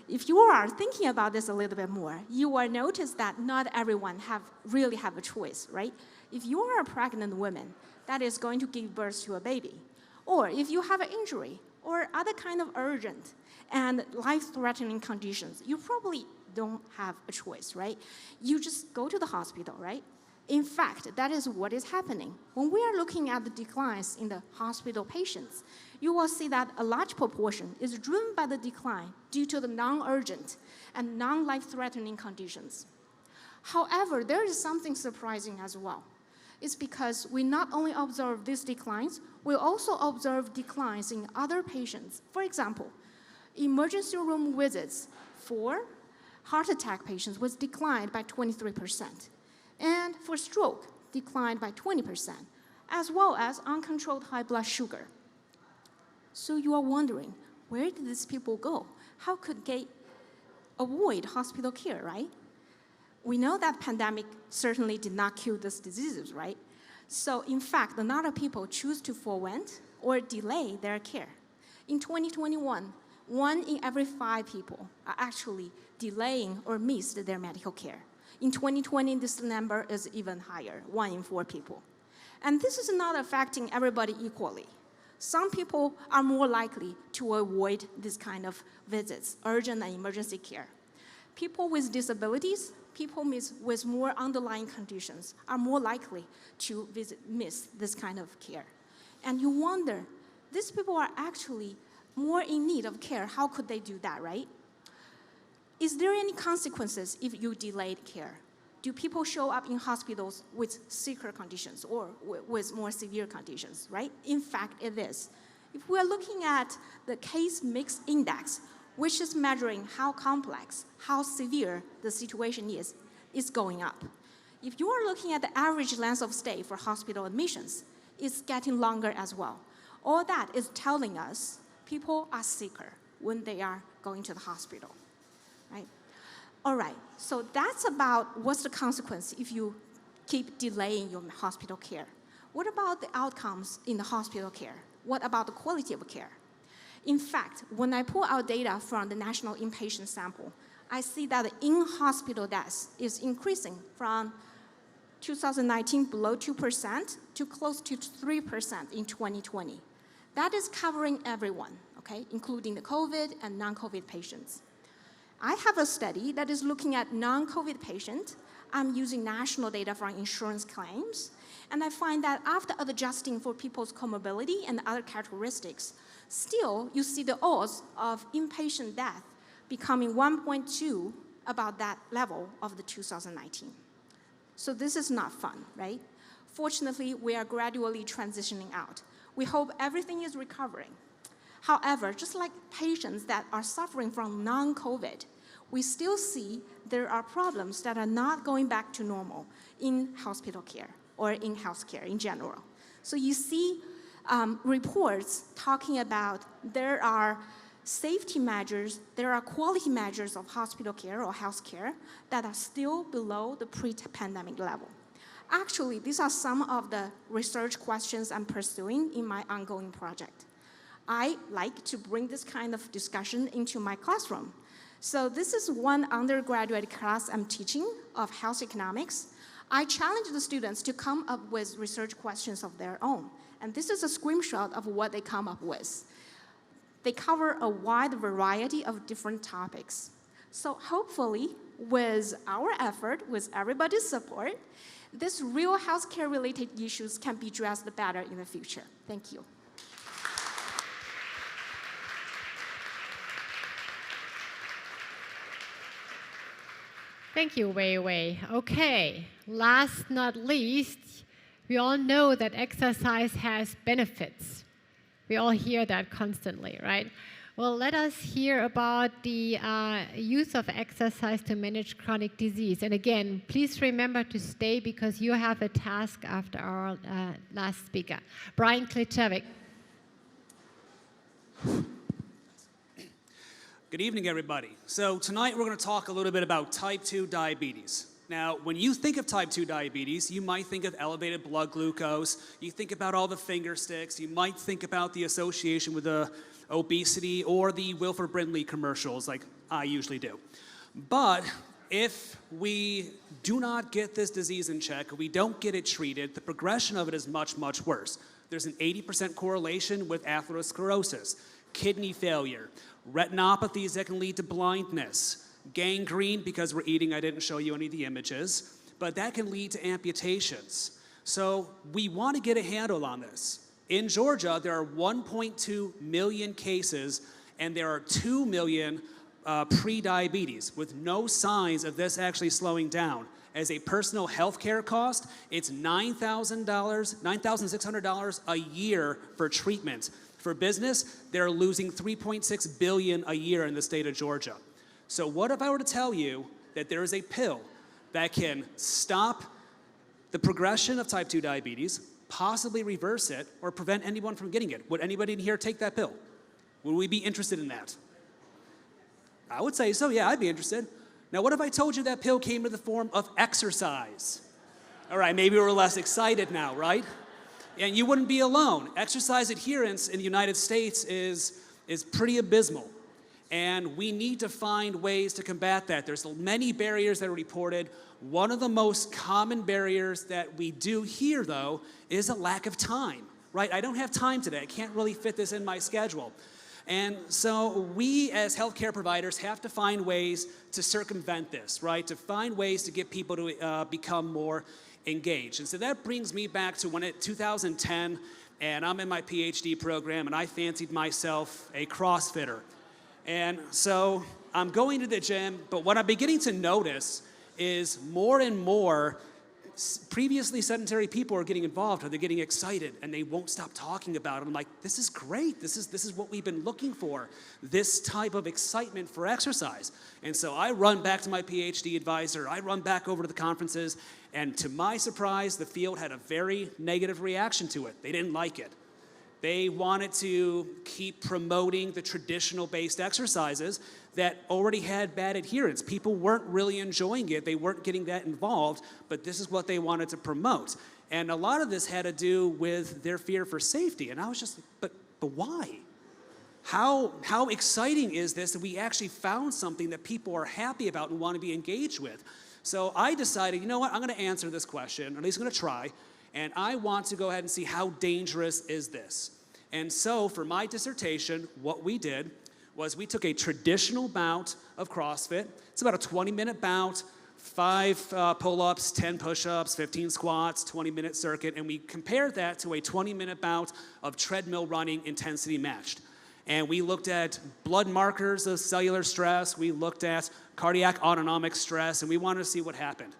if you are thinking about this a little bit more, you will notice that not everyone really have a choice, right? If you are a pregnant woman that is going to give birth to a baby, or if you have an injury or other kind of urgent and life-threatening conditions, you probably don't have a choice, right? You just go to the hospital, right? In fact, that is what is happening. When we are looking at the declines in the hospital patients, you will see that a large proportion is driven by the decline due to the non-urgent and non-life-threatening conditions. However, there is something surprising as well. It's because we not only observe these declines, we also observe declines in other patients. For example, emergency room visits for heart attack patients was declined by 23%. And for stroke, declined by 20%, as well as uncontrolled high blood sugar. So you are wondering, where did these people go? How could they avoid hospital care, right? We know that pandemic certainly did not kill these diseases, right? So in fact, a lot of people choose to forwent or delay their care. In 2021, 1 in every 5 people are actually delaying or missed their medical care. In 2020, this number is even higher, 1 in 4 people. And this is not affecting everybody equally. Some people are more likely to avoid this kind of visits, urgent and emergency care. People with disabilities, people with more underlying conditions are more likely to miss this kind of care. And you wonder, these people are actually more in need of care. How could they do that, right? Is there any consequences if you delayed care? Do people show up in hospitals with sicker conditions or with more severe conditions, right? In fact, it is. If we're looking at the case mix index, which is measuring how complex, how severe the situation is going up. If you are looking at the average length of stay for hospital admissions, it's getting longer as well. All that is telling us people are sicker when they are going to the hospital, right? All right, so that's about what's the consequence if you keep delaying your hospital care. What about the outcomes in the hospital care? What about the quality of care? In fact, when I pull out data from the national inpatient sample, I see that the in-hospital deaths is increasing from 2019 below 2% to close to 3% in 2020. That is covering everyone, okay, including the COVID and non-COVID patients. I have a study that is looking at non-COVID patients. I'm using national data from insurance claims, and I find that after adjusting for people's comorbidity and other characteristics, still you see the odds of inpatient death becoming 1.2 about that level of the 2019. So this is not fun, right? Fortunately, we are gradually transitioning out. We hope everything is recovering. However, just like patients that are suffering from non-COVID, we still see there are problems that are not going back to normal in hospital care or in healthcare in general. So you see reports talking about there are safety measures, there are quality measures of hospital care or healthcare that are still below the pre-pandemic level. Actually, these are some of the research questions I'm pursuing in my ongoing project. I like to bring this kind of discussion into my classroom. So this is one undergraduate class I'm teaching of health economics. I challenge the students to come up with research questions of their own. And this is a screenshot of what they come up with. They cover a wide variety of different topics. So hopefully, with our effort, with everybody's support, these real healthcare-related issues can be addressed better in the future. Thank you. Thank you, Wei Wei. Okay, last not least, we all know that exercise has benefits. We all hear that constantly, right? Well, let us hear about the use of exercise to manage chronic disease. And again, please remember to stay because you have a task after our last speaker. Brian Klichevik. Good evening, everybody. So tonight we're going to talk a little bit about type 2 diabetes. Now, when you think of type 2 diabetes, you might think of elevated blood glucose, you think about all the finger sticks, you might think about the association with the obesity or the Wilford Brimley commercials like I usually do. But if we do not get this disease in check, we don't get it treated, the progression of it is much, much worse. There's an 80% correlation with atherosclerosis, kidney failure, retinopathies that can lead to blindness, gangrene because we're eating, I didn't show you any of the images, but that can lead to amputations. So we want to get a handle on this. In Georgia, there are 1.2 million cases and there are 2 million pre-diabetes with no signs of this actually slowing down. As a personal health care cost, it's $9,600 a year for treatment. For business, they're losing $3.6 billion a year in the state of Georgia. So what if I were to tell you that there is a pill that can stop the progression of type 2 diabetes, possibly reverse it, or prevent anyone from getting it? Would anybody in here take that pill? Would we be interested in that? I would say so, yeah, I'd be interested. Now, what if I told you that pill came in the form of exercise? All right, maybe we're less excited now, right? And you wouldn't be alone. Exercise adherence in the United States is pretty abysmal. And we need to find ways to combat that. There's many barriers that are reported. One of the most common barriers that we do hear, though, is a lack of time, right? I don't have time today. I can't really fit this in my schedule. And so we as healthcare providers have to find ways to circumvent this, right? To find ways to get people to become more engaged. And so that brings me back to 2010, and I'm in my PhD program, and I fancied myself a CrossFitter. And so I'm going to the gym, but what I'm beginning to notice is more and more previously sedentary people are getting involved, or they're getting excited, and they won't stop talking about it. I'm like, this is great. This is what we've been looking for, this type of excitement for exercise. And so I run back to my PhD advisor. I run back over to the conferences, and to my surprise, the field had a very negative reaction to it. They didn't like it. They wanted to keep promoting the traditional-based exercises that already had bad adherence. People weren't really enjoying it. They weren't getting that involved, but this is what they wanted to promote. And a lot of this had to do with their fear for safety. And I was just, but why? How exciting is this that we actually found something that people are happy about and want to be engaged with? So I decided, you know what, I'm going to answer this question, or at least I'm going to try, and I want to go ahead and see how dangerous is this. And so for my dissertation, what we did was we took a traditional bout of CrossFit. It's about a 20-minute bout, 5 pull-ups, 10 push-ups, 15 squats, 20-minute circuit, and we compared that to a 20-minute bout of treadmill running intensity matched. And we looked at blood markers of cellular stress, we looked at cardiac autonomic stress, and we wanted to see what happened.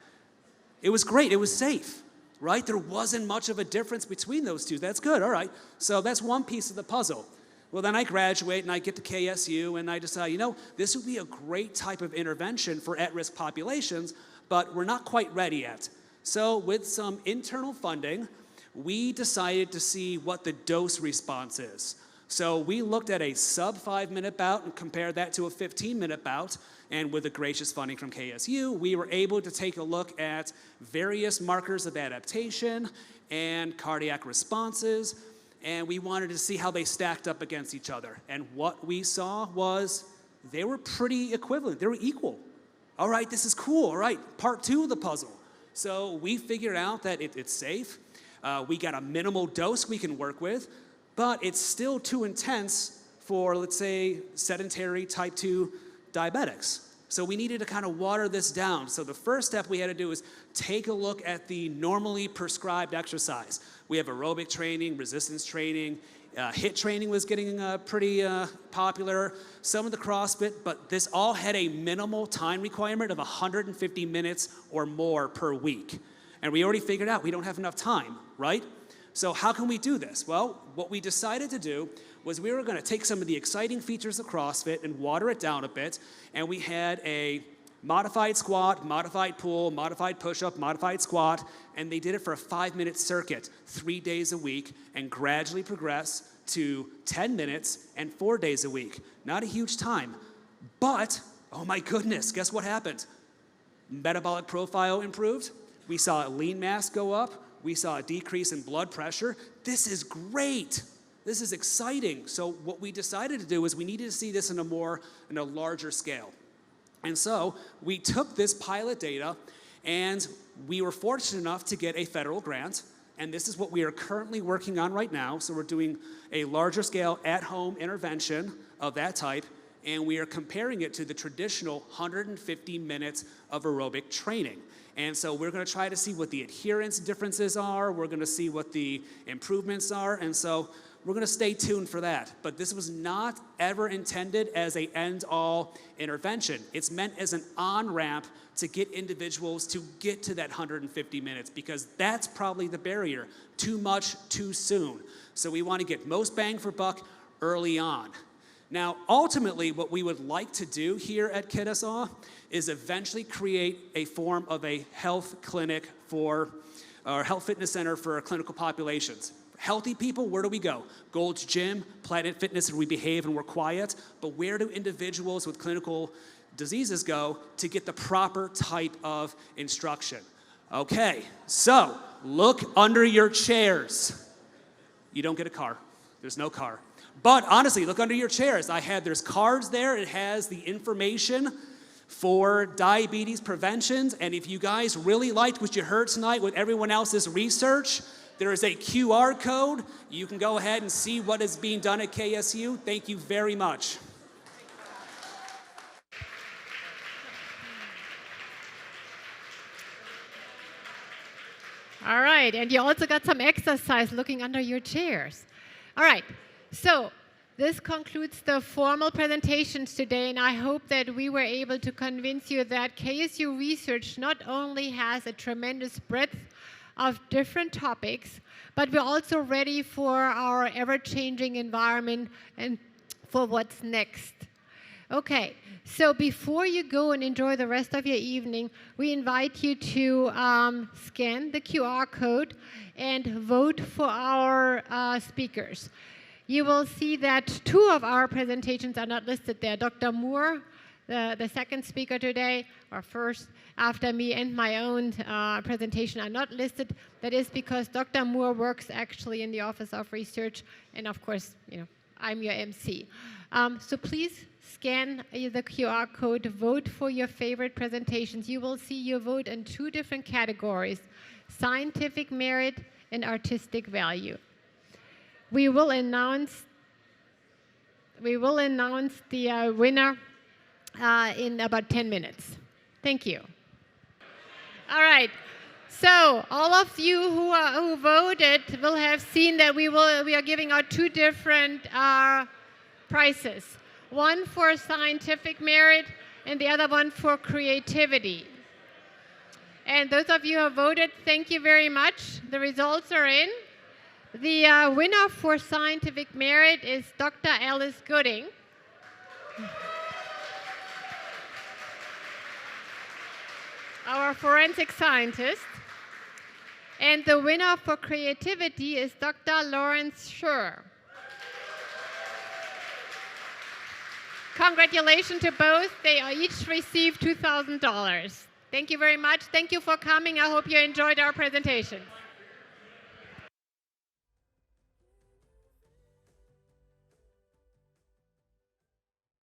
It was great, it was safe, right? There wasn't much of a difference between those two. That's good, all right. So that's one piece of the puzzle. Well, then I graduate and I get to KSU and I decide, you know, this would be a great type of intervention for at-risk populations, but we're not quite ready yet. So with some internal funding, we decided to see what the dose response is. So we looked at a sub 5-minute bout and compared that to a 15-minute bout. And with the gracious funding from KSU, we were able to take a look at various markers of adaptation and cardiac responses. And we wanted to see how they stacked up against each other. And what we saw was they were pretty equivalent. They were equal. All right, this is cool. All right, part 2 of the puzzle. So we figured out that it's safe. We got a minimal dose we can work with, but it's still too intense for, let's say, sedentary type 2 diabetics. So we needed to kind of water this down. So the first step we had to do is take a look at the normally prescribed exercise. We have aerobic training, resistance training, HIIT training was getting pretty popular, some of the CrossFit, but this all had a minimal time requirement of 150 minutes or more per week. And we already figured out we don't have enough time, right? So how can we do this? Well, what we decided to do was we were going to take some of the exciting features of CrossFit and water it down a bit, and we had a modified squat, modified pull, modified push-up, modified squat, and they did it for a 5-minute circuit 3 days a week and gradually progress to 10 minutes and 4 days a week. Not a huge time, but, oh my goodness, guess what happened? Metabolic profile improved. We saw lean mass go up. We saw a decrease in blood pressure. This is great. This is exciting. So what we decided to do is we needed to see this in a larger scale. And so we took this pilot data and we were fortunate enough to get a federal grant. And this is what we are currently working on right now. So we're doing a larger scale at-home intervention of that type. And we are comparing it to the traditional 150 minutes of aerobic training. And so we're going to try to see what the adherence differences are. We're going to see what the improvements are. And so we're going to stay tuned for that. But this was not ever intended as an end-all intervention. It's meant as an on-ramp to get individuals to get to that 150 minutes because that's probably the barrier. Too much, too soon. So we want to get most bang for buck early on. Now, ultimately, what we would like to do here at Kennesaw is eventually create a form of a health clinic or health fitness center for clinical populations. Healthy people, where do we go? Gold's Gym, Planet Fitness, and we behave and we're quiet. But where do individuals with clinical diseases go to get the proper type of instruction? Okay, so look under your chairs. You don't get a car. There's no car. But honestly, look under your chairs. There's cards there. It has the information for diabetes prevention. And if you guys really liked what you heard tonight with everyone else's research, there is a QR code. You can go ahead and see what is being done at KSU. Thank you very much. All right, and you also got some exercise looking under your chairs. All right, so this concludes the formal presentations today, and I hope that we were able to convince you that KSU research not only has a tremendous breadth of different topics, but we're also ready for our ever-changing environment and for what's next. Okay, so before you go and enjoy the rest of your evening, we invite you to scan the QR code and vote for our speakers. You will see that 2 of our presentations are not listed there. Dr. Moore, the second speaker today, or first after me, and my own presentation are not listed. That is because Dr. Moore works actually in the Office of Research, and of course, I'm your MC. So please scan the QR code, vote for your favorite presentations. You will see your vote in 2 different categories, scientific merit and artistic value. we will announce the winner in about 10 minutes. Thank you. All right. So all of you who voted will have seen that we are giving out two different prizes. One for scientific merit and the other one for creativity. And those of you who have voted, thank you very much. The results are in. The winner for scientific merit is Dr. Alice Gooding. Our forensic scientist. And the winner for creativity is Dr. Laurence Sherr. Congratulations to both. They each received $2,000. Thank you very much. Thank you for coming. I hope you enjoyed our presentation.